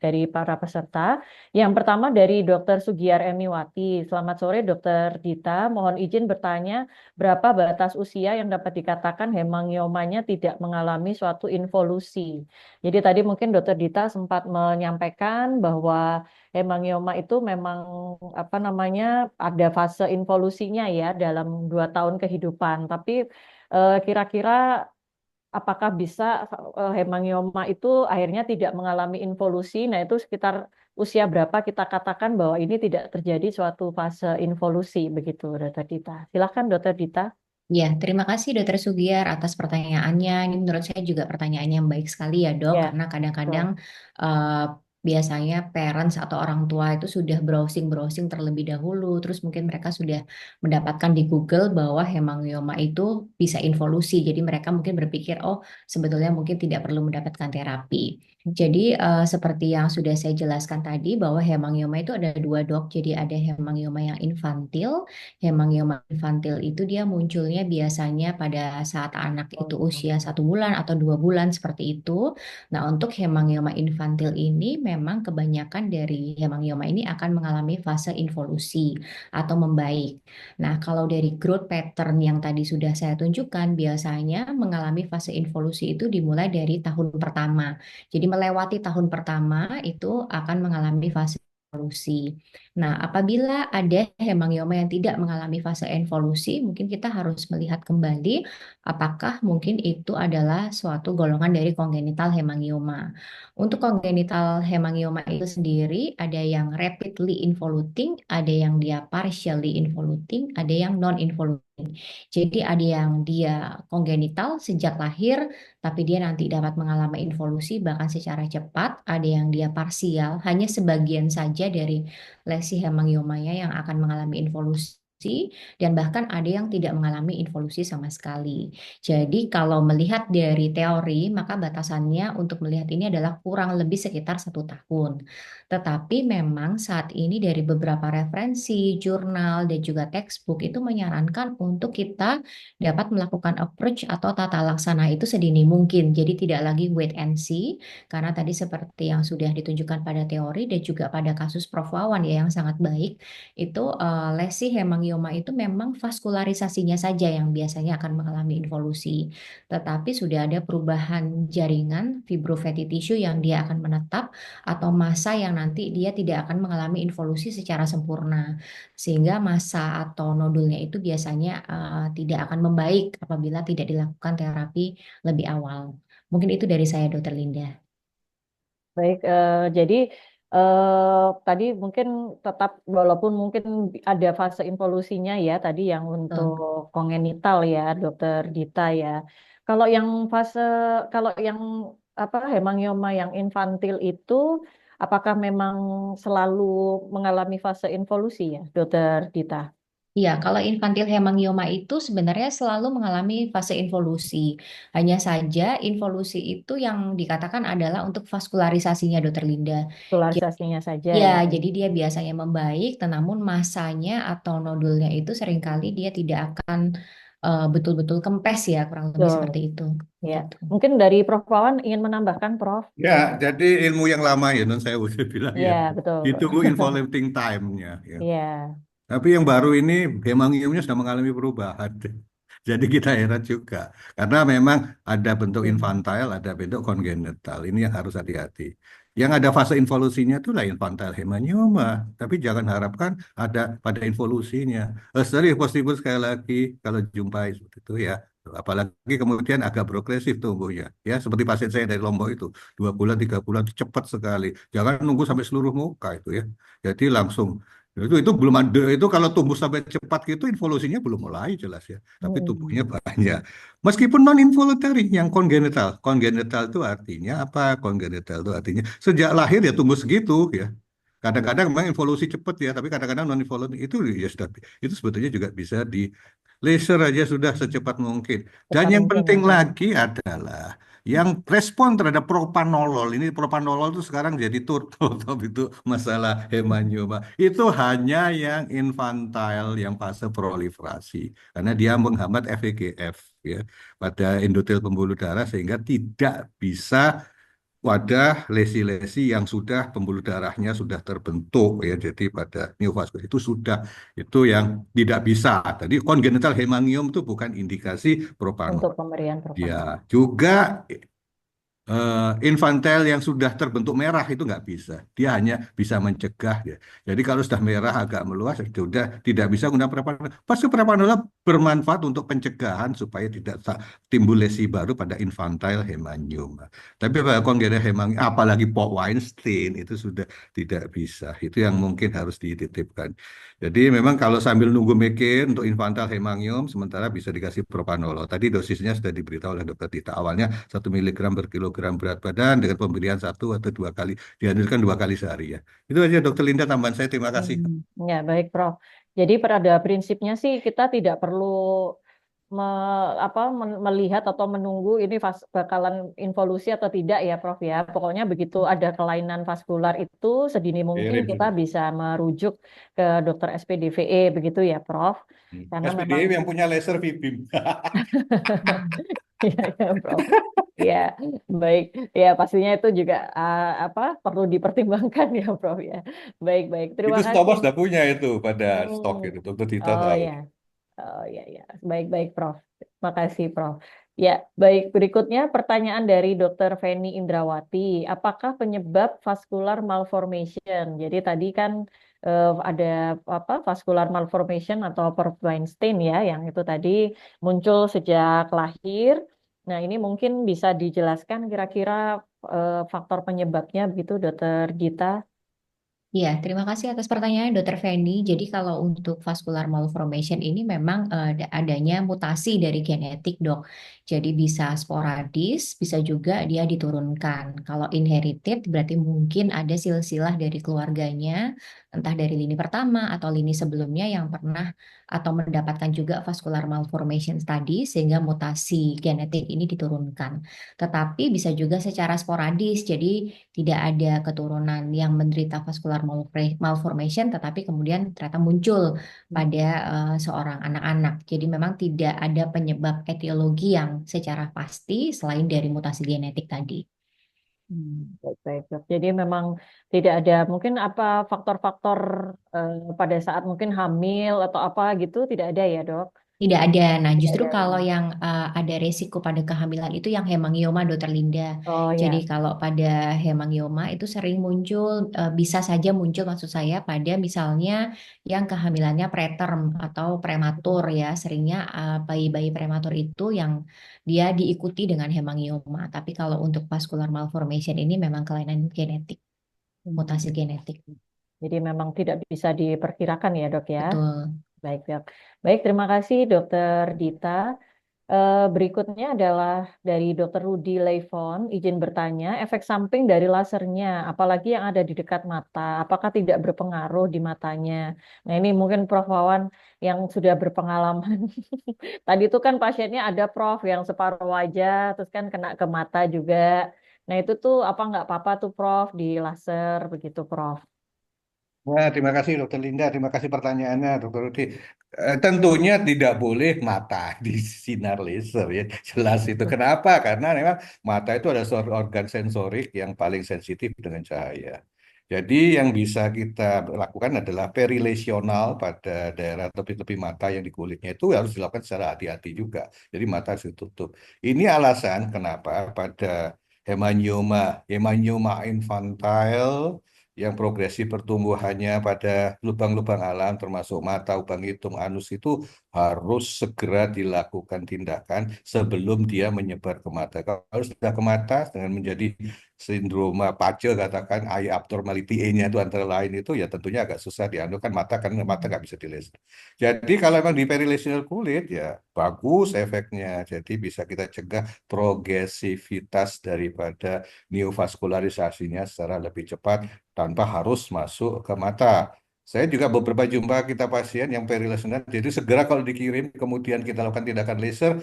dari para peserta. Yang pertama dari Dr. Sugiyar Emiwati. Selamat sore, Dr. Dita. Mohon izin bertanya, berapa batas usia yang dapat dikatakan hemangiomanya tidak mengalami suatu involusi? Jadi tadi mungkin Dr. Dita sempat menyampaikan bahwa hemangioma itu memang apa namanya ada fase involusinya ya dalam 2 tahun kehidupan. Tapi kira-kira apakah bisa hemangioma itu akhirnya tidak mengalami involusi? Nah itu sekitar usia berapa kita katakan bahwa ini tidak terjadi suatu fase involusi begitu, Dr. Dita. Silakan, Dr. Dita. Ya, terima kasih Dokter Sugiyar atas pertanyaannya. Ini menurut saya juga pertanyaan yang baik sekali ya dok, Ya, karena kadang-kadang betul. eh, biasanya parents atau orang tua itu sudah browsing-browsing terlebih dahulu, terus mungkin mereka sudah mendapatkan di Google bahwa hemangioma itu bisa involusi, jadi mereka mungkin berpikir, oh sebetulnya mungkin tidak perlu mendapatkan terapi. Jadi seperti yang sudah saya jelaskan tadi bahwa hemangioma itu ada dua dok, jadi ada hemangioma yang infantil. Hemangioma infantil itu dia munculnya biasanya pada saat anak itu usia 1 bulan atau 2 bulan seperti itu. Nah, untuk hemangioma infantil ini memang kebanyakan dari hemangioma ini akan mengalami fase involusi atau membaik. Nah, kalau dari growth pattern yang tadi sudah saya tunjukkan, biasanya mengalami fase involusi itu dimulai dari tahun pertama. Jadi melewati tahun pertama itu akan mengalami fase involusi. Nah, apabila ada hemangioma yang tidak mengalami fase involusi, mungkin kita harus melihat kembali apakah mungkin itu adalah suatu golongan dari kongenital hemangioma. Untuk kongenital hemangioma itu sendiri, ada yang rapidly involuting, ada yang dia partially involuting, ada yang non-involuting. Jadi ada yang dia kongenital sejak lahir, tapi dia nanti dapat mengalami involusi bahkan secara cepat. Ada yang dia parsial, hanya sebagian saja dari lesi hemangiomanya yang akan mengalami involusi dan bahkan ada yang tidak mengalami involusi sama sekali. Jadi kalau melihat dari teori, maka batasannya untuk melihat ini adalah kurang lebih sekitar 1 tahun. Tetapi memang saat ini dari beberapa referensi, jurnal, dan juga textbook itu menyarankan untuk kita dapat melakukan approach atau tata laksana itu sedini mungkin. Jadi tidak lagi wait and see, karena tadi seperti yang sudah ditunjukkan pada teori dan juga pada kasus Prof. Wawan ya yang sangat baik, itu lesi hemangioma hemangioma itu memang vaskularisasinya saja yang biasanya akan mengalami involusi. Tetapi sudah ada perubahan jaringan fibrofatty tissue yang dia akan menetap atau massa yang nanti dia tidak akan mengalami involusi secara sempurna. Sehingga massa atau nodulnya itu biasanya tidak akan membaik apabila tidak dilakukan terapi lebih awal. Mungkin itu dari saya, Dokter Linda. Baik, jadi tadi mungkin tetap walaupun mungkin ada fase involusinya ya tadi yang untuk Betul. kongenital ya, Dokter Dita ya. Kalau yang fase kalau yang apa hemangioma yang infantil itu apakah memang selalu mengalami fase involusi ya, Dokter Dita? Iya, kalau infantil hemangioma itu sebenarnya selalu mengalami fase involusi. Hanya saja involusi itu yang dikatakan adalah untuk vaskularisasinya, Dokter Linda. Polarisasinya saja Ya, ya. jadi dia biasanya membaik, namun masanya atau nodulnya itu seringkali dia tidak akan betul-betul kempes ya, kurang lebih seperti Betul. itu. Ya, Gitu. mungkin dari Prof Wawan ingin menambahkan, Prof. Ya, jadi ilmu yang lama ya, non saya udah bilang ya. Ya, betul, Prof. Ditunggu involuting time-nya. Ya. Ya, Tapi yang baru ini hemangiumnya sudah mengalami perubahan. Jadi kita heran juga. Karena memang ada bentuk infantile, ada bentuk congenital. Ini yang harus hati-hati. Yang ada fase involusinya itulah infantile hemangioma. Tapi jangan harapkan ada pada involusinya. Sorry, possible sekali lagi kalau jumpai seperti itu ya. Apalagi kemudian agak progresif tumbuhnya. Ya, seperti pasien saya dari Lombok itu. 2 bulan, 3 bulan itu cepat sekali. Jangan nunggu sampai seluruh muka itu ya. Jadi langsung itu belum ada itu kalau tumbuh sampai cepat gitu involusinya belum mulai jelas ya. Tapi tubuhnya banyak. Meskipun non involuntary yang congenital. Congenital itu artinya apa? Congenital itu artinya sejak lahir ya tumbuh segitu ya. Kadang-kadang memang involusi cepat ya, tapi kadang-kadang non involuntary itu ya sudah itu sebetulnya juga bisa di laser aja sudah secepat mungkin. Dan cepat yang mungkin ya, penting Prof. lagi adalah yang respon terhadap propanolol ini propanolol itu sekarang jadi turtle top itu masalah hemangioma itu hanya yang infantile yang fase proliferasi karena dia menghambat FEGF ya pada endotel pembuluh darah sehingga tidak bisa wadah lesi-lesi yang sudah pembuluh darahnya sudah terbentuk ya jadi pada neovaskular itu sudah itu yang tidak bisa. Tadi congenital hemangiom itu bukan indikasi propanolol. Untuk pemberian Ya, propanolol. juga infantile yang sudah terbentuk merah itu nggak bisa. Dia hanya bisa mencegah ya. Jadi kalau sudah merah agak meluas, sudah tidak bisa guna prapanula. Pasti prapanula bermanfaat untuk pencegahan supaya tidak timbul lesi baru pada infantile hemangioma. Tapi pada congenital hemangioma, apalagi Port Weinstein itu sudah tidak bisa. Itu yang mungkin harus dititipkan. Jadi memang kalau sambil nunggu mikir untuk infantile hemangiom, sementara bisa dikasih propanolol. Tadi dosisnya sudah diberitahu oleh Dokter Tita. Awalnya 1 miligram per kilogram berat badan dengan pemberian 1 atau 2 kali, dianjurkan 2 kali sehari ya. Itu aja Dokter Linda tambahan saya. Terima kasih. Ya, baik, Prof. Jadi pada prinsipnya sih kita tidak perlu melihat atau menunggu ini bakalan involusi atau tidak ya, Prof ya. Pokoknya begitu ada kelainan vaskular itu sedini mungkin kita bisa merujuk ke dokter SPDVE begitu ya, Prof. Karena memang SPDVE yang punya laser V-beam. ya, ya, Prof. Ya, baik. Ya, pastinya itu juga perlu dipertimbangkan ya, Prof ya. Baik, baik. Terima Itu kasih. Thomas sudah punya itu pada stok Hmm. itu. Dokter Tita Oh tahu. ya. Oh ya, ya. Baik-baik, Prof. Makasih, Prof. Ya, baik. Berikutnya pertanyaan dari Dr. Feni Indrawati. Apakah penyebab vascular malformation? Jadi tadi kan ada vascular malformation atau Weinstein ya, yang itu tadi muncul sejak lahir. Nah, ini mungkin bisa dijelaskan kira-kira faktor penyebabnya begitu, Dr. Gita? Ya, terima kasih atas pertanyaannya Dokter Fendi. Jadi kalau untuk vascular malformation ini memang adanya mutasi dari genetik, Dok. Jadi bisa sporadis, bisa juga dia diturunkan. Kalau inherited berarti mungkin ada silsilah dari keluarganya, entah dari lini pertama atau lini sebelumnya yang pernah atau mendapatkan juga vascular malformation tadi sehingga mutasi genetik ini diturunkan. Tetapi bisa juga secara sporadis. Jadi tidak ada keturunan yang menderita vascular malformation, tetapi kemudian ternyata muncul pada seorang anak-anak. Jadi memang tidak ada penyebab etiologi yang secara pasti selain dari mutasi genetik tadi. Baik, baik, Dok. Jadi memang tidak ada mungkin apa faktor-faktor pada saat mungkin hamil atau apa gitu tidak ada ya, Dok? Tidak ada. Nah, Tidak justru ada. kalau yang ada resiko pada kehamilan itu yang hemangioma, Dokter Linda. Oh Jadi ya. kalau pada hemangioma itu sering muncul, bisa saja muncul maksud saya pada misalnya yang kehamilannya preterm atau prematur ya. Seringnya bayi-bayi prematur itu yang dia diikuti dengan hemangioma. Tapi kalau untuk vascular malformation ini memang kelainan genetik, mutasi Hmm. genetik. Jadi memang tidak bisa diperkirakan ya, Dok ya. Betul. Baik, Dok. Baik, terima kasih Dokter Dita. Berikutnya adalah dari Dr. Rudy Leifon, izin bertanya, efek samping dari lasernya, apalagi yang ada di dekat mata, apakah tidak berpengaruh di matanya? Nah, ini mungkin Prof. Wawan yang sudah berpengalaman. Tadi itu kan pasiennya ada Prof yang separuh wajah, terus kan kena ke mata juga. Nah, itu tuh apa nggak apa-apa tuh Prof di laser begitu Prof? Nah, terima kasih Dokter Linda, terima kasih pertanyaannya Dokter Rudi. Tentunya tidak boleh mata di sinar laser ya, jelas itu. Kenapa? Karena memang mata itu ada suatu organ sensorik yang paling sensitif dengan cahaya. Jadi yang bisa kita lakukan adalah perilesional pada daerah tepi-tepi mata yang di kulitnya itu harus dilakukan secara hati-hati juga. Jadi mata harus ditutup. Ini alasan kenapa pada hemangioma infantile yang progresi pertumbuhannya pada lubang-lubang alam termasuk mata, lubang hitung, anus itu harus segera dilakukan tindakan sebelum dia menyebar ke mata. Kalau sudah ke mata dengan menjadi sindroma Pace katakan eye abnormality E-nya itu antara lain itu ya tentunya agak susah dianu kan mata karena mata nggak bisa dilaser. Jadi kalau memang di perilesional kulit ya bagus efeknya. Jadi bisa kita cegah progresivitas daripada neovaskularisasinya secara lebih cepat tanpa harus masuk ke mata. Saya juga beberapa jumpa kita pasien yang perilesional, jadi segera kalau dikirim kemudian kita lakukan tindakan laser,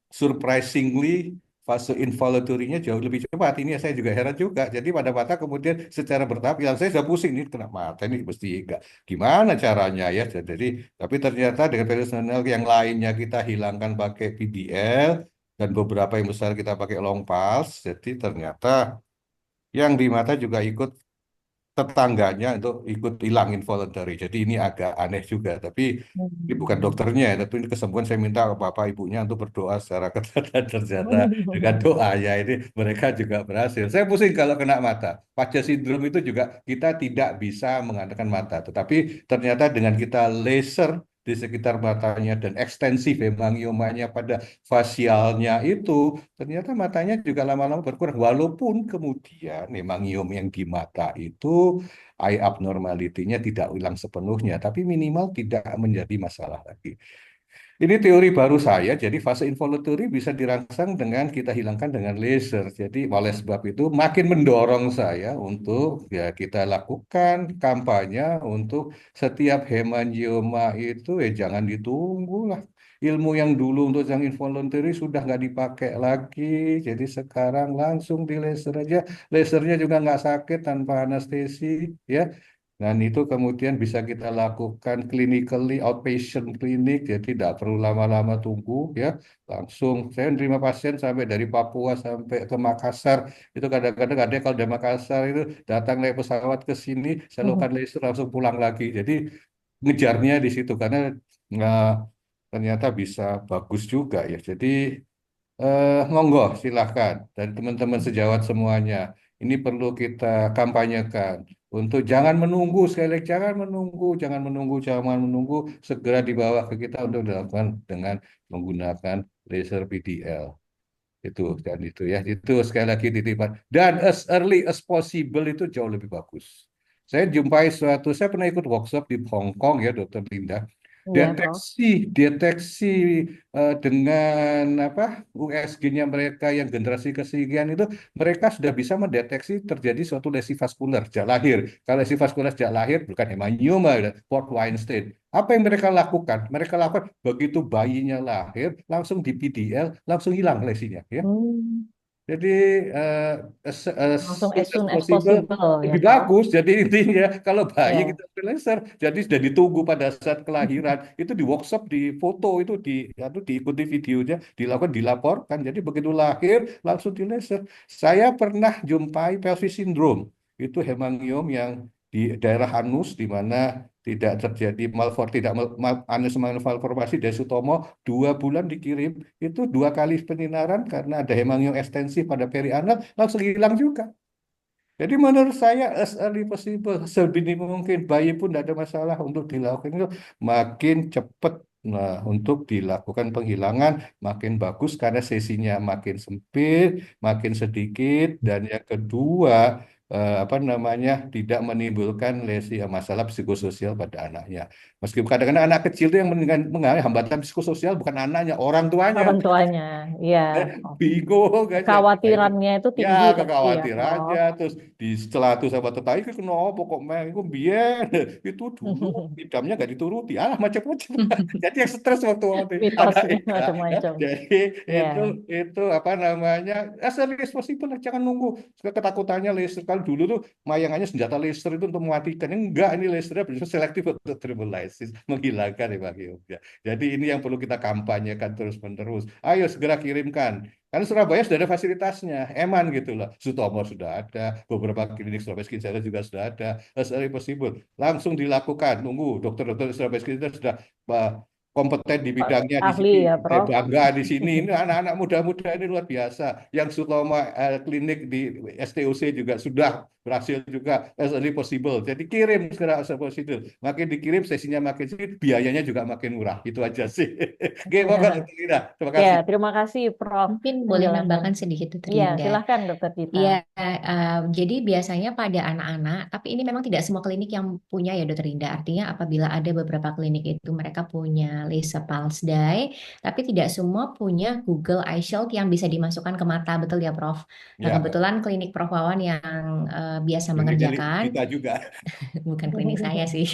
surprisingly fase involutorinya jauh lebih cepat. Ini saya juga heran juga. Jadi pada mata kemudian secara bertahap, yang saya sudah pusing ini kena mata ini mesti enggak. Gimana caranya ya? Jadi tapi ternyata dengan perilesional yang lainnya kita hilangkan pakai PDL dan beberapa yang besar kita pakai long pulse. Jadi ternyata yang di mata juga ikut tetangganya untuk ikut hilang involuntary. Jadi ini agak aneh juga. Tapi ini bukan dokternya, ya. Tapi ini kesembuhan saya minta ke bapak ibunya untuk berdoa secara ketat dan ternyata dengan doanya ini mereka juga berhasil. Saya pusing kalau kena mata. Paca sindrom itu juga kita tidak bisa mengandalkan mata. Tetapi ternyata dengan kita laser di sekitar matanya dan ekstensif hemangiomanya pada fasialnya itu ternyata matanya juga lama-lama berkurang walaupun kemudian hemangiom yang di mata itu eye abnormality-nya tidak hilang sepenuhnya tapi minimal tidak menjadi masalah lagi. Ini teori baru saya, jadi fase involutory bisa dirangsang dengan kita hilangkan dengan laser. Jadi oleh sebab itu makin mendorong saya untuk ya kita lakukan kampanye untuk setiap hemangioma itu jangan ditunggu lah. Ilmu yang dulu untuk yang involuntary sudah nggak dipakai lagi, jadi sekarang langsung di laser aja. Lasernya juga nggak sakit tanpa anestesi, ya. Dan itu kemudian bisa kita lakukan clinically outpatient klinik, jadi tidak perlu lama-lama tunggu ya. Langsung saya menerima pasien sampai dari Papua sampai ke Makassar. Itu kadang-kadang ada yang kalau dari Makassar itu datang naik pesawat ke sini, saya lakukan laser langsung pulang lagi. Jadi ngejarnya di situ karena nggak ternyata bisa bagus juga ya. Jadi monggo silahkan dan teman-teman sejawat semuanya. Ini perlu kita kampanyekan untuk jangan menunggu sekali lagi jangan menunggu segera dibawa ke kita untuk dilakukan dengan menggunakan laser PDL itu dan itu ya itu sekali lagi titipan dan as early as possible itu jauh lebih bagus. Saya pernah ikut workshop di Hong Kong ya Dokter Linda. Iya, Prof. Deteksi dengan apa USG-nya mereka yang generasi kesekian itu mereka sudah bisa mendeteksi terjadi suatu lesi vaskular sejak lahir. Kalau lesi vaskular sejak lahir bukan hemangioma, ya, Port Weinstein. Apa yang mereka lakukan? Mereka lakukan begitu bayinya lahir langsung di PDL langsung hilang lesinya, ya. Hmm. Jadi as Langsung soon as as soon as possible possible ya, lebih Prof. bagus. Jadi intinya kalau bayi Ya. kita beri laser, jadi sudah ditunggu pada saat kelahiran itu di workshop, di foto itu diikuti videonya, dilakukan, dilaporkan. Jadi begitu lahir langsung di laser. Saya pernah jumpai pelvis syndrome, itu hemangiom yang di daerah anus di mana tidak terjadi tidak anus malformasi dari Sutomo 2 bulan dikirim itu 2 kali penyinaran karena ada hemangiom ekstensif pada perianal langsung hilang juga. Jadi menurut saya as early possible, sedini mungkin bayi pun tidak ada masalah untuk dilakukan itu makin cepat. Nah, untuk dilakukan penghilangan makin bagus karena sesinya makin sempit, makin sedikit, dan yang kedua apa namanya tidak menimbulkan lesi masalah psikososial pada anaknya. Meskipun kadang-kadang anak kecil itu yang mengalami hambatan psikososial bukan anaknya, orang tuanya. Orang tuanya, ya. Oh. Bingung aja. Nah, itu Kekhawatirannya itu ya tinggi tapi ya, kekhawatirannya Prof. terus di setelah itu sama tetangga itu kenapa kok meh itu biyen itu dulu idamnya nggak dituruti macam-macam. Jadi yang stres waktu anak Mitosnya itu ya. macam-macam. Jadi Ya, itu apa namanya as early as possible lah, jangan nunggu ketakutannya laser. Kalau dulu tuh mayangannya senjata laser itu untuk mematikan, enggak, ini lasernya bersifat selektif untuk thrombolysis, menghilangkan hemangium. Jadi ini yang perlu kita kampanyekan terus-menerus. Ayo segera kirimkan. Karena Surabaya sudah ada fasilitasnya, eman gitu loh. Sutomo sudah ada, beberapa klinik Surabaya Skin Center juga sudah ada. As early possible, langsung dilakukan. Tunggu, dokter-dokter Surabaya Skin Center sudah uh, kompeten di bidangnya di ahli sini. ya, Saya Prof. bangga di sini. Ini anak-anak muda-muda ini luar biasa. Yang Sutomo klinik di STOC juga sudah berhasil juga as early possible. Jadi kirim segera as early possible. Makin dikirim sesinya makin sedikit, biayanya juga makin murah. Itu aja sih. Oke, monggo Dr. Lina. Terima Ya, kasih. terima kasih, Prof. Mungkin boleh Penjelasan. nambahkan sedikit tuh Iya, Linda. silahkan, Dokter Dita. Iya, jadi biasanya pada anak-anak, tapi ini memang tidak semua klinik yang punya ya Dokter Linda. Artinya apabila ada beberapa klinik itu mereka punya laser pulse dye, tapi tidak semua punya Google Eye Shield yang bisa dimasukkan ke mata, betul ya Prof? Nah, Ya, kebetulan klinik Prof Wawan yang biasa kliniknya mengerjakan, kita juga. bukan klinik saya sih,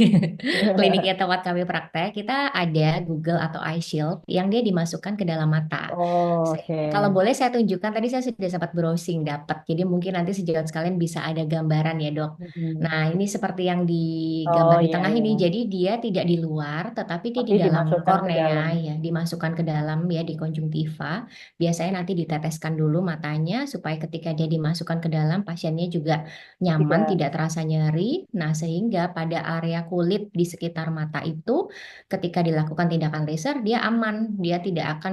kliniknya tempat kami praktek, kita ada Google atau Eye Shield yang dia dimasukkan ke dalam mata. Oh, oke. Kalau boleh saya tunjukkan, tadi saya sudah sempat browsing dapat. Jadi mungkin nanti sejawat sekalian bisa ada gambaran ya dok. Mhm. Nah ini seperti yang Oh, digambar di iya, tengah ini. iya. Jadi dia tidak di luar, tetapi dia Tapi di dalam dimasukkan ke kornea dalam. ya, dimasukkan ke dalam ya di konjungtiva. Biasanya nanti diteteskan dulu matanya supaya ketika dia dimasukkan ke dalam pasiennya juga nyaman, Tidak. tidak terasa nyeri. Nah sehingga pada area kulit di sekitar mata itu ketika dilakukan tindakan laser dia aman, dia tidak akan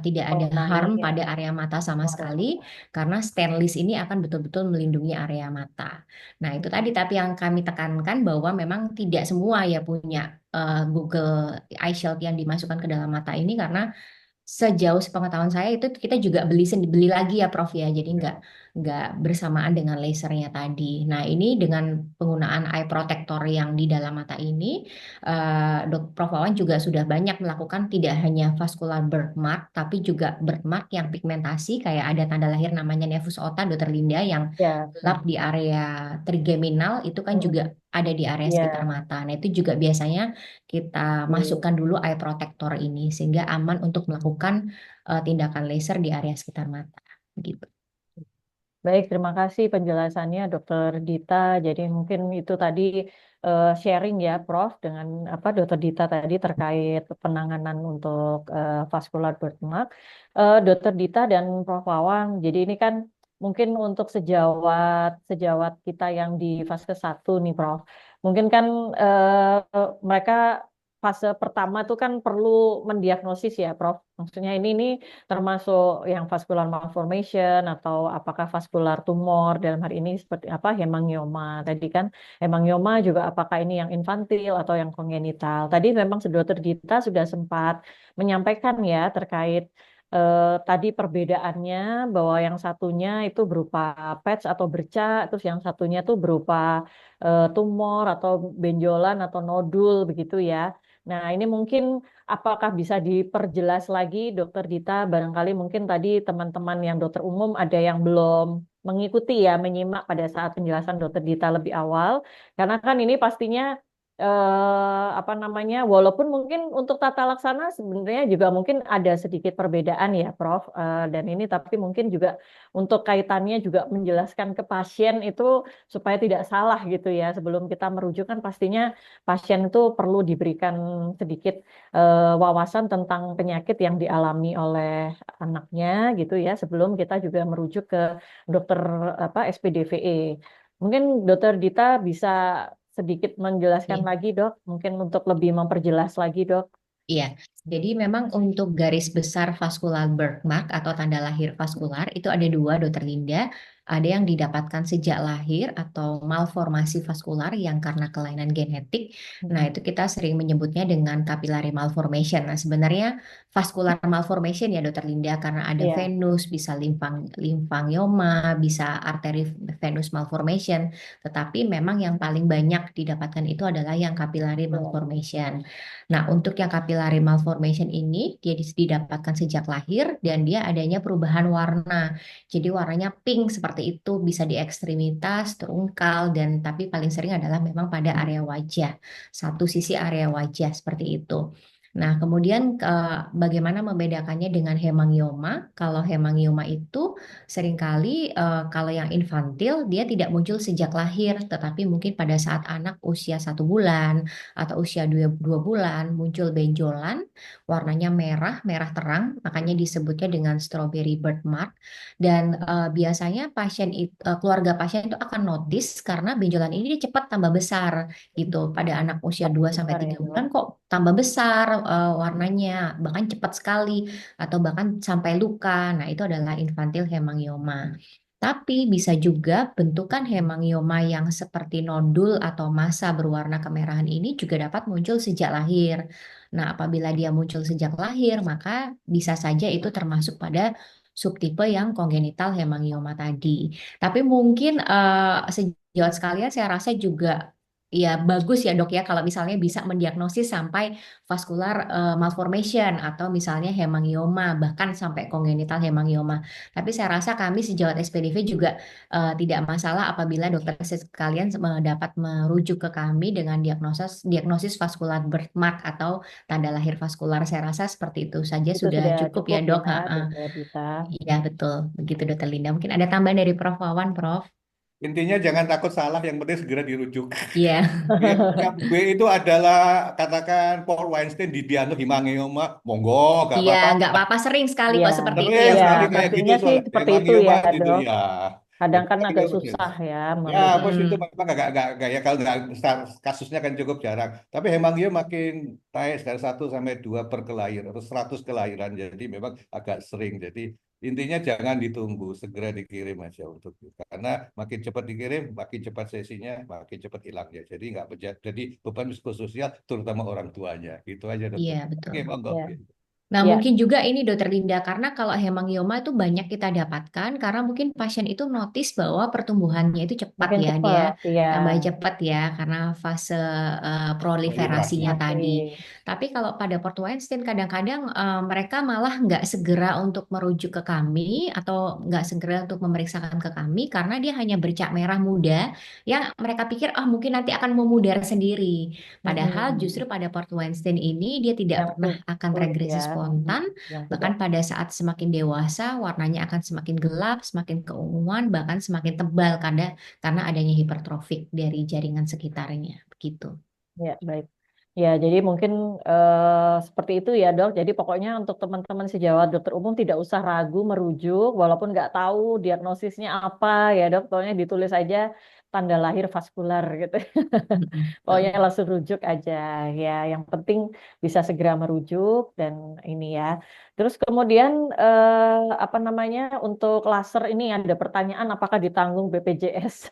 tidak Oh, ada nanti harm ya. pada area mata sama Area sekali mata. karena stainless ini akan betul-betul melindungi area mata. Nah, itu tadi tapi yang kami tekankan bahwa memang tidak semua ya punya Google Eye Shield yang dimasukkan ke dalam mata ini karena sejauh sepengetahuan saya itu kita juga beli lagi ya Prof ya. Jadi nggak bersamaan dengan lasernya tadi. Nah, ini dengan penggunaan eye protector yang di dalam mata ini Prof Wawan juga sudah banyak melakukan tidak hanya vascular birthmark tapi juga birthmark yang pigmentasi kayak ada tanda lahir namanya nevus otta Dr. Linda yang Ya. gelap di area trigeminal itu kan juga Mhm. ada di area sekitar Ya. mata. Nah, itu juga biasanya kita Oke. masukkan dulu eye protector ini sehingga aman untuk melakukan tindakan laser di area sekitar mata. Gitu. Baik, terima kasih penjelasannya Dokter Dita. Jadi mungkin itu tadi sharing ya Prof dengan apa Dokter Dita tadi terkait penanganan untuk vascular birthmark. Dokter Dita dan Prof Wawang. Jadi ini kan mungkin untuk sejawat sejawat kita yang di fase 1 nih Prof. Mungkin kan mereka fase pertama tuh kan perlu mendiagnosis ya Prof. Maksudnya ini termasuk yang vascular malformation atau apakah vascular tumor dalam hari ini seperti apa hemangioma tadi kan hemangioma juga apakah ini yang infantil atau yang kongenital tadi memang Dokter Gita sudah sempat menyampaikan ya terkait tadi perbedaannya bahwa yang satunya itu berupa patch atau bercak terus yang satunya itu berupa tumor atau benjolan atau nodul begitu ya. Nah, ini mungkin apakah bisa diperjelas lagi, Dokter Dita? Barangkali mungkin tadi teman-teman yang dokter umum ada yang belum mengikuti ya, menyimak pada saat penjelasan Dokter Dita lebih awal. Karena kan ini pastinya apa namanya, walaupun mungkin untuk tata laksana sebenarnya juga mungkin ada sedikit perbedaan ya, Prof. Dan ini tapi mungkin juga untuk kaitannya juga menjelaskan ke pasien itu supaya tidak salah gitu ya. Sebelum kita merujuk kan pastinya pasien itu perlu diberikan sedikit wawasan tentang penyakit yang dialami oleh anaknya gitu ya. Sebelum kita juga merujuk ke dokter apa SPDVE. Mungkin Dokter Dita bisa sedikit menjelaskan Oke. lagi, Dok. Mungkin untuk lebih memperjelas lagi, Dok. Iya, jadi memang untuk garis besar vascular birthmark atau tanda lahir vaskular itu ada dua, Dokter Linda. Ada yang didapatkan sejak lahir atau malformasi vaskular yang karena kelainan genetik. Nah, itu kita sering menyebutnya dengan capillary malformation. Nah, sebenarnya vascular malformation ya, Dokter Linda, karena ada Iya, venous, bisa limfangioma, bisa arteri venous malformation. Tetapi memang yang paling banyak didapatkan itu adalah yang capillary iya. malformation. Nah, untuk yang capillary malformation ini dia didapatkan sejak lahir dan dia adanya perubahan warna. Jadi warnanya pink seperti itu, bisa di ekstremitas, terungkal dan tapi paling sering adalah memang pada area wajah. Satu sisi area wajah seperti itu. Nah, kemudian bagaimana membedakannya dengan hemangioma? Kalau hemangioma itu seringkali kalau yang infantil dia tidak muncul sejak lahir, tetapi mungkin pada saat anak usia 1 bulan atau usia dua bulan muncul benjolan warnanya merah, merah terang, makanya disebutnya dengan strawberry birthmark. Dan biasanya keluarga pasien itu akan notice karena benjolan ini dia cepat tambah besar gitu. Pada anak usia 2 sampai Besar ya, 3 Dok. bulan kok tambah besar warnanya, bahkan cepat sekali atau bahkan sampai luka. Nah, itu adalah infantile hemangioma. Tapi bisa juga bentukan hemangioma yang seperti nodul atau massa berwarna kemerahan ini juga dapat muncul sejak lahir. Nah, apabila dia muncul sejak lahir, maka bisa saja itu termasuk pada subtipe yang kongenital hemangioma tadi. Tapi mungkin sejawat sekalian saya rasa juga ya bagus ya dok ya kalau misalnya bisa mendiagnosis sampai vascular malformation atau misalnya hemangioma bahkan sampai kongenital hemangioma. Tapi saya rasa kami sejawat SPDV juga tidak masalah apabila dokter sekalian dapat merujuk ke kami dengan diagnosis diagnosis vascular birthmark atau tanda lahir vaskular. Saya rasa seperti itu saja Itu sudah sudah cukup ya cukup dok. ya, Ha, ha. Dokter Dita. Iya betul, begitu dokter Linda. Mungkin ada tambahan dari Prof Wawan, Prof. Intinya jangan takut salah, yang penting segera dirujuk. Iya, Yang B itu adalah katakan Paul Weinstein didiagnos hemangioma, monggo, gak iya apa-apa. nggak apa-apa sering sekali Iya, kok seperti itu Sering ya ya sekali Prof. kayak gitu pastinya sih soal seperti itu ya, hemangioma gitu Dok. ya. Kadang Jadi kan agak hemangioma. susah ya Ya, merujuk. positif Mm-mm. memang agak ya kalau nggak kasusnya kan cukup jarang. Tapi hemangioma makin naik dari 1 sampai 2 per kelahiran atau 100 kelahiran. Jadi memang agak sering. Jadi intinya jangan ditunggu, segera dikirim aja untuk karena makin cepat dikirim, makin cepat sesinya, makin cepat hilang ya. Jadi nggak jadi beban psikososial terutama orang tuanya. Gitu aja Iya dokter. betul. Oke, monggo. Ya, Nah, ya, mungkin juga ini Dokter Linda, karena kalau hemangioma itu banyak kita dapatkan, karena mungkin pasien itu notice bahwa pertumbuhannya itu cepat makin ya, dia cepat, ya. tambah cepat ya, karena fase Proliferasi. proliferasinya Oke, tadi. Tapi kalau pada Port Weinstein, kadang-kadang mereka malah nggak segera untuk merujuk ke kami, atau nggak segera untuk memeriksakan ke kami, karena dia hanya bercak merah muda, yang mereka pikir, ah mungkin nanti akan memudar sendiri. Padahal justru pada Port Weinstein ini dia yang tidak pernah akan sulit regresi ya, spontan, yang tidak. bahkan pada saat semakin dewasa warnanya akan semakin gelap, semakin keunguan, bahkan semakin tebal karena adanya hipertrofik dari jaringan sekitarnya. Begitu. Ya, baik. Ya, jadi mungkin seperti itu ya, Dok. Jadi pokoknya untuk teman-teman sejawat dokter umum tidak usah ragu merujuk, walaupun nggak tahu diagnosisnya apa ya, Dok. Pokoknya ditulis aja tanda lahir vaskular gitu. Mm-mm, Pokoknya betul. langsung rujuk aja. Ya, yang penting bisa segera merujuk dan ini ya. Terus kemudian apa namanya untuk laser ini ada pertanyaan apakah ditanggung BPJS?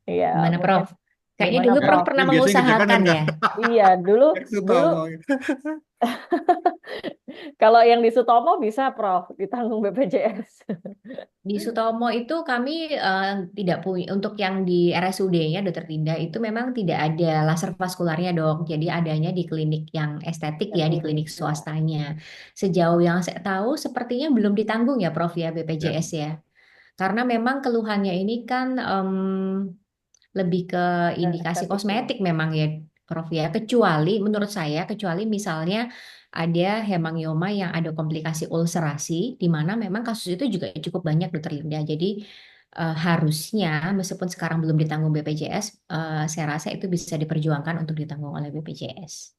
Iya, Gimana mungkin Prof? Kayaknya gimana dulu Ya, Prof Prof? pernah yang biasanya di Jepang kan mengusahakan nggak ya. Iya, dulu dulu Sutomo. kalau yang di Sutomo bisa Prof ditanggung BPJS. Di Sutomo itu kami tidak punya untuk yang di RSUD-nya Dokter Tinda itu memang tidak ada laser vaskularnya dok. Jadi adanya di klinik yang estetik ya di klinik Ya. swastanya. Sejauh yang saya tahu sepertinya belum ditanggung ya Prof ya Ya. BPJS ya. Karena memang keluhannya ini kan lebih ke indikasi estetik ya. kosmetik memang ya, Prof ya. Kecuali menurut saya, kecuali misalnya ada hemangioma yang ada komplikasi ulcerasi, di mana memang kasus itu juga cukup banyak, Dokter Linda. Jadi harusnya meskipun sekarang belum ditanggung BPJS, saya rasa itu bisa diperjuangkan untuk ditanggung oleh BPJS.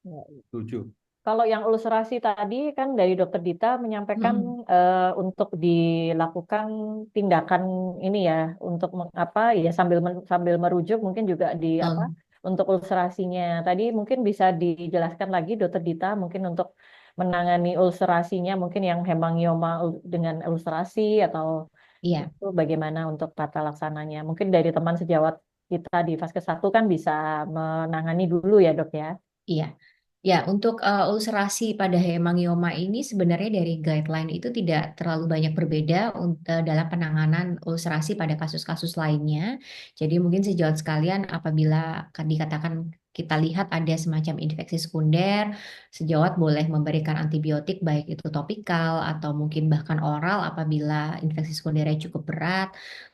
Ya. Setuju. Kalau yang ulcerasi tadi kan dari Dokter Dita menyampaikan Mm-mm. untuk dilakukan tindakan ini ya untuk apa ya sambil merujuk mungkin juga di apa Betul. untuk ulcerasinya. Tadi mungkin bisa dijelaskan lagi Dokter Dita mungkin untuk menangani ulcerasinya mungkin yang hemangioma dengan ulcerasi atau Iya. itu bagaimana untuk tata laksananya. Mungkin dari teman sejawat kita di Vaskes 1 kan bisa menangani dulu ya, Dok ya. Iya, ya untuk ulcerasi pada hemangioma ini sebenarnya dari guideline itu tidak terlalu banyak berbeda dalam penanganan ulcerasi pada kasus-kasus lainnya. Jadi mungkin sejauh sekalian apabila dikatakan kita lihat ada semacam infeksi sekunder, sejawat boleh memberikan antibiotik baik itu topikal atau mungkin bahkan oral apabila infeksi sekundernya cukup berat.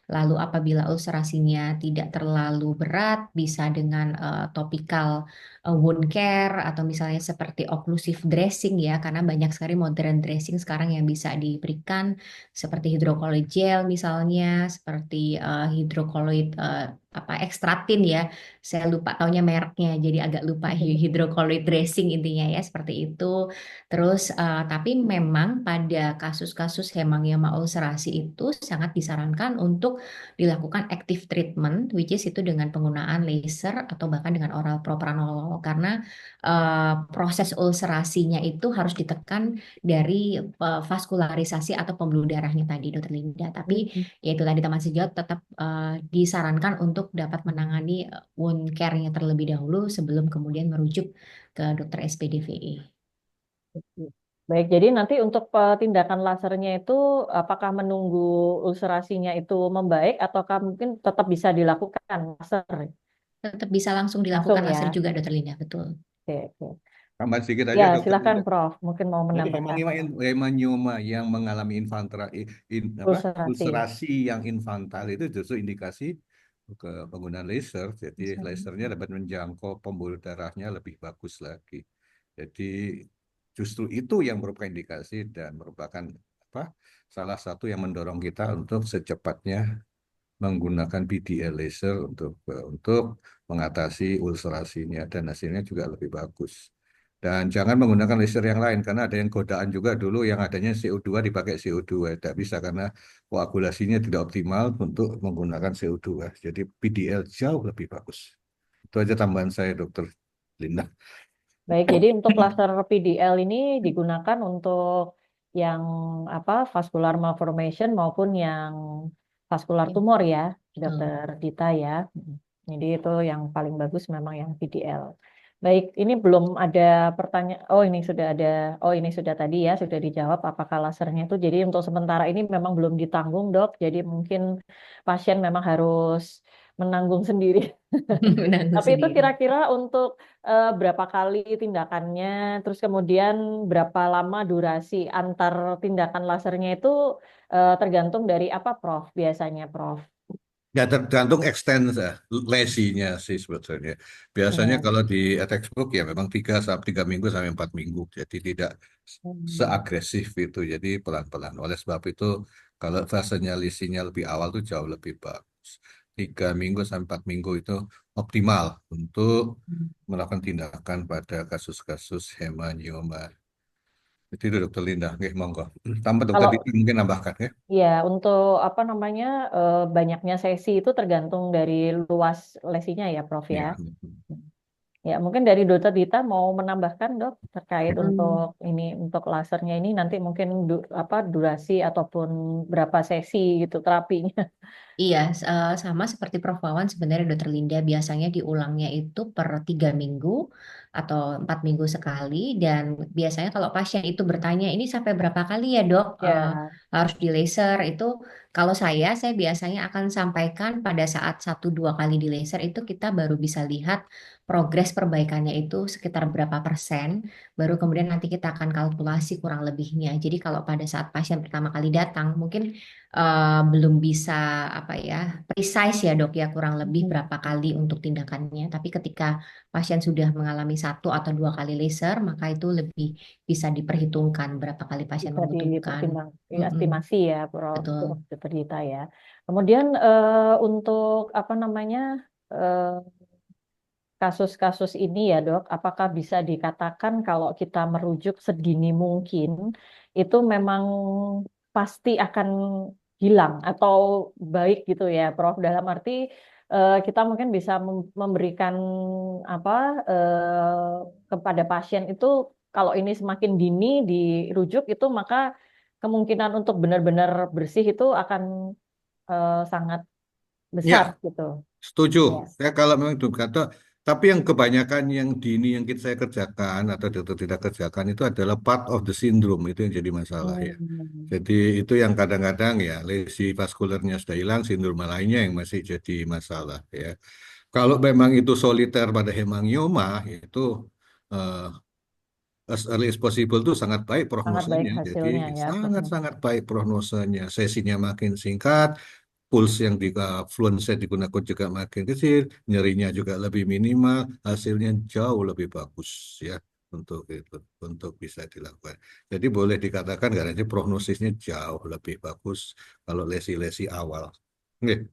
Lalu apabila ulcerasinya tidak terlalu berat, bisa dengan topikal wound care atau misalnya seperti occlusive dressing ya, karena banyak sekali modern dressing sekarang yang bisa diberikan seperti hidrocolloid gel misalnya, seperti hidrocolloid apa ekstratin ya, saya lupa taunya mereknya, jadi agak lupa hidrocolloid dressing intinya ya seperti itu. Terus tapi memang pada kasus-kasus hemangioma ulcerasi itu sangat disarankan untuk dilakukan active treatment, which is itu dengan penggunaan laser atau bahkan dengan oral propranolol karena proses ulcerasinya itu harus ditekan dari vaskularisasi atau pembuluh darahnya tadi, Dokter Linda. Tapi ya itu tadi teman sejawat tetap disarankan untuk dapat menangani wound care-nya terlebih dahulu sebelum kemudian merujuk ke dokter SPDVE. Baik, jadi nanti untuk tindakan lasernya itu apakah menunggu ulcerasinya itu membaik ataukah mungkin tetap bisa dilakukan laser? Tetap bisa langsung Langsung dilakukan laser ya. juga, Dokter Linda, betul. Oke, oke. Tambah sedikit Ya, aja, Dokter silakan Linda. Prof. Mungkin mau Jadi menambahkan hemangioma yang mengalami ulcerasi. ulcerasi yang infantil itu justru indikasi ke penggunaan laser. Jadi lasernya dapat menjangkau pembuluh darahnya lebih bagus lagi. Jadi justru itu yang merupakan indikasi dan merupakan apa salah satu yang mendorong kita untuk secepatnya menggunakan PDL laser untuk mengatasi ulcerasinya dan hasilnya juga lebih bagus. Dan jangan menggunakan laser yang lain karena ada yang godaan juga dulu yang adanya CO2 dipakai CO2 tidak bisa karena koagulasinya tidak optimal untuk menggunakan CO2. Jadi PDL jauh lebih bagus. Itu aja tambahan saya, Dokter Linda. Baik, jadi untuk laser PDL ini digunakan untuk yang apa vascular malformation maupun yang vaskular Ya, tumor ya, betul. Dokter Dita ya. Jadi itu yang paling bagus memang yang PDL. Baik, ini belum ada pertanyaan. Oh, ini sudah ada. Oh, ini sudah tadi ya, sudah dijawab apakah lasernya itu. Jadi untuk sementara ini memang belum ditanggung, Dok. Jadi mungkin pasien memang harus menanggung sendiri. Menanggung Tapi itu sendiri. kira-kira untuk berapa kali tindakannya, terus kemudian berapa lama durasi antar tindakan lasernya itu tergantung dari apa, Prof? Biasanya, Prof. Ya tergantung extent lesinya sih sebetulnya. Biasanya Ya. kalau di textbook ya memang 3 sampai 4 minggu. Jadi tidak Hmm. seagresif itu. Jadi pelan-pelan. Oleh sebab itu kalau fasenya lesinya lebih awal tuh jauh lebih bagus. 3 sampai 4 minggu itu optimal untuk melakukan tindakan pada kasus-kasus hemangioma. Itu Dokter Linda. Oke, monggo. Tambah Dokter Kalau Diti mungkin nambahkan ya. ya untuk apa namanya banyaknya sesi itu tergantung dari luas lesinya ya, Prof ya. Ya. Ya, mungkin dari Dokter Dita mau menambahkan, Dok, terkait untuk Hmm. ini untuk lasernya ini nanti mungkin apa durasi ataupun berapa sesi gitu terapinya. Iya, sama seperti Prof. Wawan sebenarnya Dokter Linda biasanya diulangnya itu per 3 minggu atau 4 minggu sekali dan biasanya kalau pasien itu bertanya ini sampai berapa kali ya dok Ya. harus di laser itu kalau saya biasanya akan sampaikan pada saat 1-2 kali di laser itu kita baru bisa lihat progres perbaikannya itu sekitar berapa persen, baru kemudian nanti kita akan kalkulasi kurang lebihnya. Jadi kalau pada saat pasien pertama kali datang, mungkin belum bisa apa ya, precise ya dok ya, kurang lebih berapa kali untuk tindakannya. Tapi ketika pasien sudah mengalami satu atau dua kali laser, maka itu lebih bisa diperhitungkan berapa kali pasien Bisa membutuhkan. dipertimbang, Mm-mm, estimasi ya, Prof. betul. Dr. Dita ya. Kemudian untuk apa namanya kasus-kasus ini ya dok, apakah bisa dikatakan kalau kita merujuk sedini mungkin itu memang pasti akan hilang atau baik gitu ya, Prof. Dalam arti kita mungkin bisa memberikan apa kepada pasien itu kalau ini semakin dini dirujuk itu maka kemungkinan untuk benar-benar bersih itu akan sangat Ya, besar gitu. setuju. Ya. Ya kalau memang itu kata, tapi yang kebanyakan yang dini yang saya kerjakan atau dokter tidak kerjakan itu adalah part of the syndrome itu yang jadi masalah ya. Hmm. Jadi itu yang kadang-kadang ya lesi vaskulernya sudah hilang, sindroma lainnya yang masih jadi masalah ya. Kalau memang itu soliter pada hemangioma itu eh, as early as possible itu sangat baik Sangat baik prognosanya. Jadi hasilnya ya. sangat-sangat baik prognosanya. Sesinya makin singkat, pulse yang di fluence digunakan juga makin kecil, nyerinya juga lebih minimal, hasilnya jauh lebih bagus ya untuk itu, untuk bisa dilakukan. Jadi boleh dikatakan garansi prognosisnya jauh lebih bagus kalau lesi-lesi awal. Oke.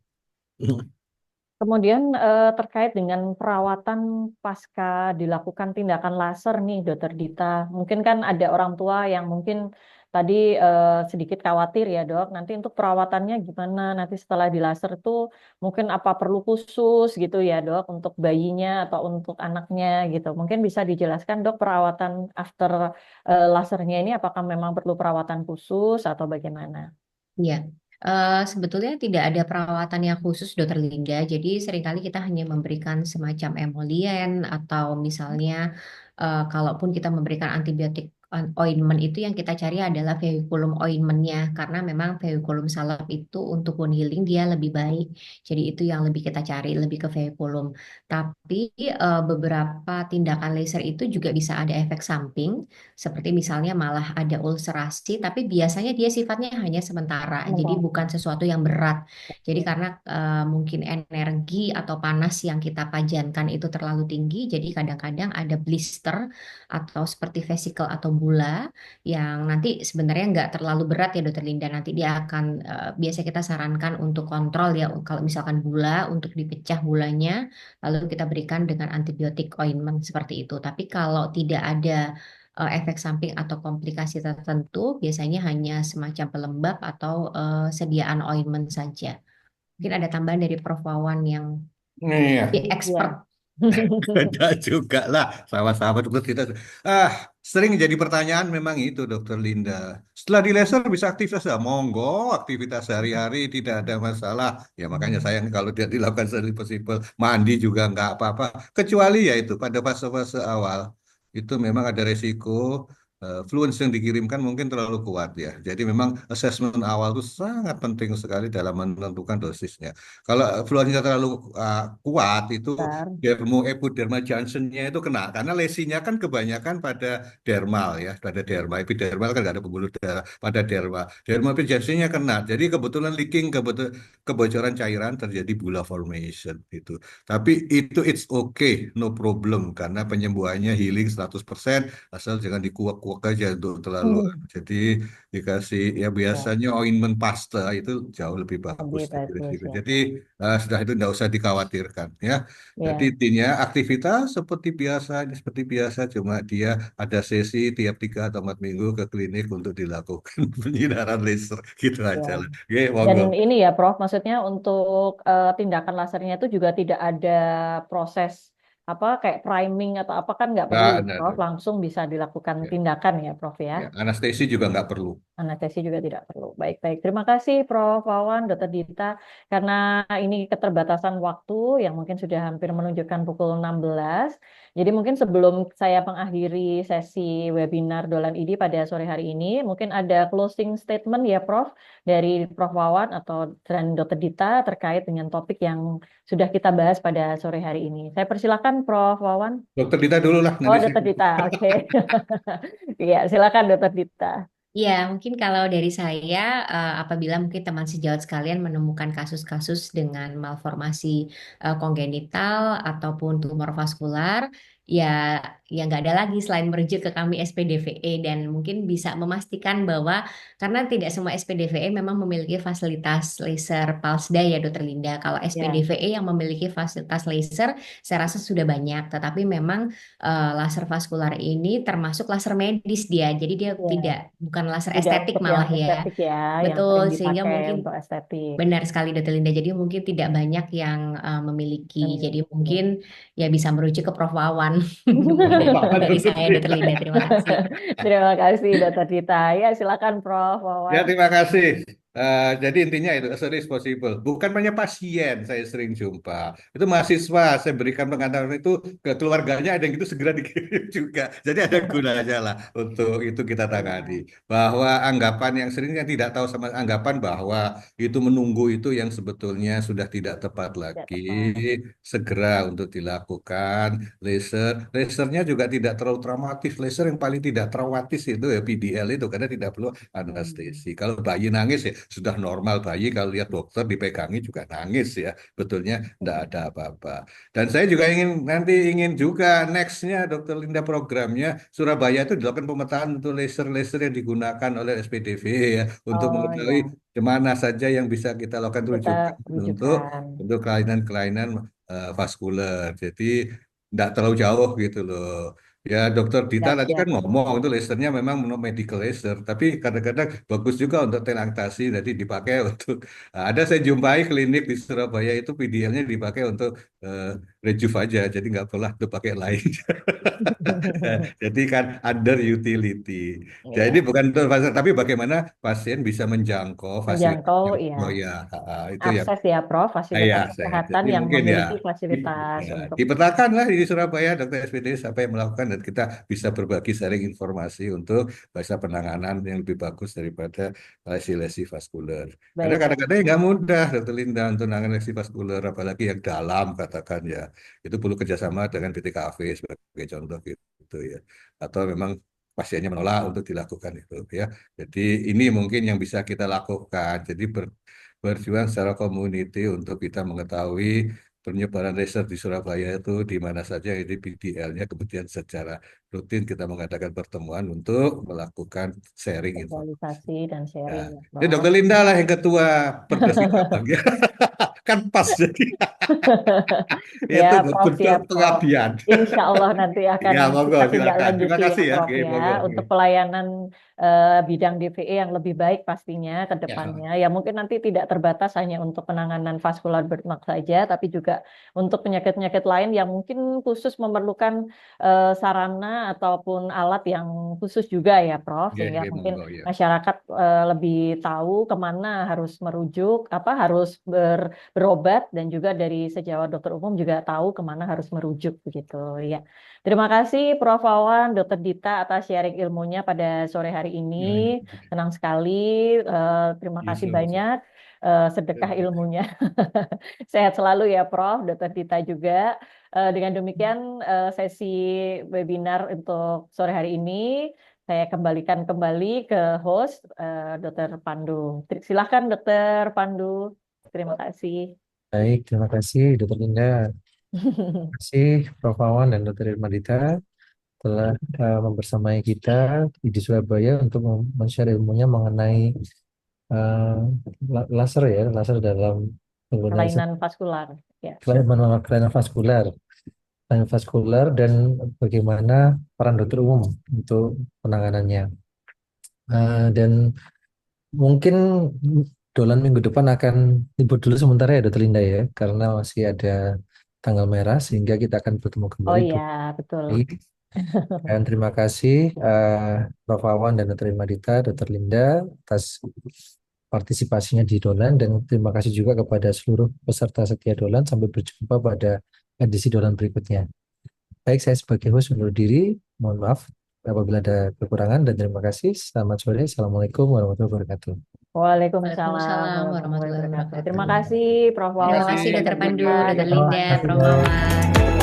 Kemudian terkait dengan perawatan pasca dilakukan tindakan laser nih, Dokter Dita. Mungkin kan ada orang tua yang mungkin tadi sedikit khawatir ya, Dok. Nanti untuk perawatannya gimana? Nanti setelah di laser itu mungkin apa perlu khusus gitu ya, Dok, untuk bayinya atau untuk anaknya gitu. Mungkin bisa dijelaskan, Dok, perawatan after lasernya ini apakah memang perlu perawatan khusus atau bagaimana? Iya, sebetulnya tidak ada perawatan yang khusus Dokter Linda. Jadi seringkali kita hanya memberikan semacam emolien atau misalnya kalaupun kita memberikan antibiotik ointment itu yang kita cari adalah vehiculum ointmentnya karena memang vehiculum salep itu untuk wound healing dia lebih baik. Jadi itu yang lebih kita cari lebih ke vehiculum. Tapi beberapa tindakan laser itu juga bisa ada efek samping seperti misalnya malah ada ulcerasi, tapi biasanya dia sifatnya hanya sementara, jadi Sementara. bukan sesuatu yang berat. Jadi Ya. karena mungkin energi atau panas yang kita pajankan itu terlalu tinggi, jadi kadang-kadang ada blister atau seperti vesikel atau bula yang nanti sebenarnya nggak terlalu berat ya Dokter Linda. Nanti dia akan biasa kita sarankan untuk kontrol ya, kalau misalkan bula untuk dipecah bulanya, lalu kita berikan dengan antibiotik ointment seperti itu. Tapi kalau tidak ada efek samping atau komplikasi tertentu biasanya hanya semacam pelembab atau sediaan ointment saja. Mungkin ada tambahan dari Prof Wawan yang Iya. lebih expert. Ya. Ada juga lah, sama-sama dokter kita. Ah, sering jadi pertanyaan memang itu dokter Linda. Setelah di laser bisa aktivitas ya? Monggo, aktivitas sehari-hari tidak ada masalah. Ya makanya sayang kalau tidak dilakukan possible. Mandi juga nggak apa-apa. Kecuali ya itu pada fase-fase awal itu memang ada resiko fluence yang dikirimkan mungkin terlalu kuat ya. Jadi memang assessment awal itu sangat penting sekali dalam menentukan dosisnya. Kalau fluence terlalu kuat itu Bentar. epidermal junctionnya itu kena karena lesinya kan kebanyakan pada dermal ya, pada derma. Epidermal kan nggak ada pembuluh darah pada derma. Dermal junctionnya kena. Jadi kebetulan leaking, kebocoran cairan terjadi bula formation itu. Tapi itu it's okay, no problem karena penyembuhannya healing 100% asal jangan dikuak-kuak aja untuk terlalu. Jadi dikasih ya Ya, biasanya ointment pasta itu jauh lebih bagus lebih dari bagus resiko. ya. Jadi sudah itu tidak usah dikhawatirkan ya. Jadi Ya. intinya aktivitas seperti biasa, ini seperti biasa, cuma dia ada sesi tiap 3 atau 4 minggu ke klinik untuk dilakukan penyinaran laser gitu Ya. aja lah. Oke, Dan monggo. ini ya, Prof, maksudnya untuk tindakan lasernya itu juga tidak ada proses apa kayak priming atau apa kan nggak perlu Nggak ya, ada, Prof, langsung bisa dilakukan ya, tindakan ya, Prof ya. ya. Anestesi juga nggak perlu. Anestesi juga tidak perlu. Baik-baik. Terima kasih Prof. Wawan, Dr. Dita. Karena ini keterbatasan waktu yang mungkin sudah hampir menunjukkan pukul 16. Jadi mungkin sebelum saya mengakhiri sesi webinar Dolan ID pada sore hari ini, mungkin ada closing statement ya Prof. Dari Prof. Wawan atau dan Dr. Dita terkait dengan topik yang sudah kita bahas pada sore hari ini. Saya persilakan Prof. Wawan. Dokter Dita dulu lah, Oh, nanti saya. Dr. Dita. Oke. Iya, silakan Dr. Dita. Ya, mungkin kalau dari saya, apabila mungkin teman sejawat sekalian menemukan kasus-kasus dengan malformasi kongenital ataupun tumor vaskular, ya, ya nggak ada lagi selain merujuk ke kami SPDVE dan mungkin bisa memastikan bahwa karena tidak semua SPDVE memang memiliki fasilitas laser pulse dye ya, Dokter Linda. Kalau Ya, SPDVE yang memiliki fasilitas laser, saya rasa sudah banyak, tetapi memang laser vaskular ini termasuk laser medis dia. Jadi dia ya. bukan laser Tidak estetik untuk yang malah ya. estetik ya, yang Betul, sering sehingga dipakai mungkin untuk estetik. benar sekali Dokter Linda. Jadi mungkin tidak banyak yang memiliki. Jadi Hmm. mungkin ya bisa merujuk ke Prof Wawan. Mungkin dari saya Dokter Linda. Terima kasih. Terima kasih, Dr. Dita. Ya, silakan Prof. Ya, Wawan. terima kasih. Jadi intinya itu as soon as possible. Bukan hanya pasien saya sering jumpa. Itu mahasiswa saya berikan pengantaran itu ke keluarganya ada yang itu segera dikirim juga. Jadi ada gunanya lah untuk itu kita tangani. Ya, Bahwa anggapan yang sering yang tidak tahu sama anggapan bahwa itu menunggu itu yang sebetulnya sudah tidak tepat tidak lagi. tepat. Segera untuk dilakukan laser. Lasernya juga tidak terlalu traumatis. Laser yang paling tidak traumatis itu ya PDL itu karena tidak perlu Hmm. anestesi. Kalau bayi nangis ya sudah normal bayi kalau lihat dokter dipegangi juga nangis ya. Betulnya tidak ada apa-apa. Dan saya juga ingin juga nextnya Dokter Linda programnya Surabaya itu dilakukan pemetaan untuk laser-laser yang digunakan oleh SPDV ya untuk Oh mengetahui ya, di mana saja yang bisa kita lakukan kita rujukan untuk rujukan. kelainan-kelainan vaskuler. Jadi tidak terlalu jauh gitu loh. Ya, Dokter Dita Siap, tadi kan siap. ngomong itu lasernya memang medical laser, tapi kadang-kadang bagus juga untuk teleangstasi, jadi dipakai untuk ada saya jumpai klinik di Surabaya itu PDL-nya dipakai untuk eh, rejuve aja, jadi nggak perlu untuk pakai lain. Jadi kan under utility. Jadi Ya, bukan untuk pasien, tapi bagaimana pasien bisa menjangkau fasilitas menjangkau yang ya. oh ya, itu yang Akses ya, Prof, iya, fasilitas saya. kesehatan Jadi yang mungkin ya, memiliki fasilitas untuk dipetakan lah di Surabaya dokter SPD sampai melakukan dan kita bisa berbagi sharing informasi untuk bisa penanganan yang lebih bagus daripada lesi-lesi vaskuler. Karena baik. kadang-kadang nggak mudah dokter Linda untuk menangani lesi vaskuler, apalagi yang dalam katakan ya. Itu perlu kerjasama dengan BTKV sebagai contoh gitu ya. Atau memang pasiennya menolak untuk dilakukan itu ya. Jadi ini mungkin yang bisa kita lakukan. Jadi berjuang secara community untuk kita mengetahui penyebaran laser di Surabaya itu di mana saja ini PDL-nya kemudian secara rutin kita mengadakan pertemuan untuk melakukan sharing informasi. Sosialisasi dan Ya. sharing ya, Ini Prof. Dokter Linda lah yang ketua Perda Abang ya. Kan pas jadi Ya, itu Prof, bentuk siap, Prof. pengabdian. Insya Allah nanti akan Ya, monggo kita tindak silakan. Terima lanjuti ya, kasih ya. Prof Oke, ya, monggo. untuk pelayanan bidang DVE yang lebih baik pastinya ke Ya. depannya. Ya, mungkin nanti tidak terbatas hanya untuk penanganan vaskular burn saja, tapi juga untuk penyakit-penyakit lain yang mungkin khusus memerlukan sarana ataupun alat yang khusus juga ya, Prof. Ya, Sehingga ya, mungkin monggo ya. masyarakat lebih tahu kemana harus merujuk, apa harus berobat dan juga dari sejawat dokter umum juga tahu kemana harus merujuk begitu ya. Terima kasih Prof. Wawan, Dokter Dita atas sharing ilmunya pada sore hari ini. Ya, Senang sekali. Terima ya, kasih sama-sama. banyak sedekah ilmunya. Sehat selalu ya Prof. Dokter Dita juga. Dengan demikian sesi webinar untuk sore hari ini saya kembalikan kembali ke host Dokter Pandu. Silakan Dokter Pandu. Terima kasih. Baik, terima kasih Dr. Linda. Terima kasih Prof. Wawan dan Dr. Irma Dita telah membersamai kita di Surabaya untuk men-share ilmunya mengenai eh, laser ya, laser dalam penggunaan Kelainan vaskular. Ya. kelainan vaskular, kelainan vaskular dan bagaimana peran dokter umum untuk penanganannya. Dan mungkin dolan minggu depan akan libur dulu sementara ya Dokter Linda ya, karena masih ada tanggal merah sehingga kita akan bertemu Oh kembali iya, betul. Dan terima kasih Prof. Wawan dan Dr. Ilmadita, Dr. Linda atas partisipasinya di Dolan, dan terima kasih juga kepada seluruh peserta setia Dolan. Sampai berjumpa pada edisi Dolan berikutnya. Baik, saya sebagai host undur diri. Mohon maaf apabila ada kekurangan, dan terima kasih. Selamat sore. Assalamualaikum warahmatullahi wabarakatuh. Waalaikumsalam Waalaikumsalam warahmatullahi warahmatullahi wabarakatuh. Terima wabarakatuh. kasih Prof. Terima Wawan kasih dan Dr. Dr. Pandu, Linda. Dr. Oh, Linda, makasih Prof. ya. Wawan.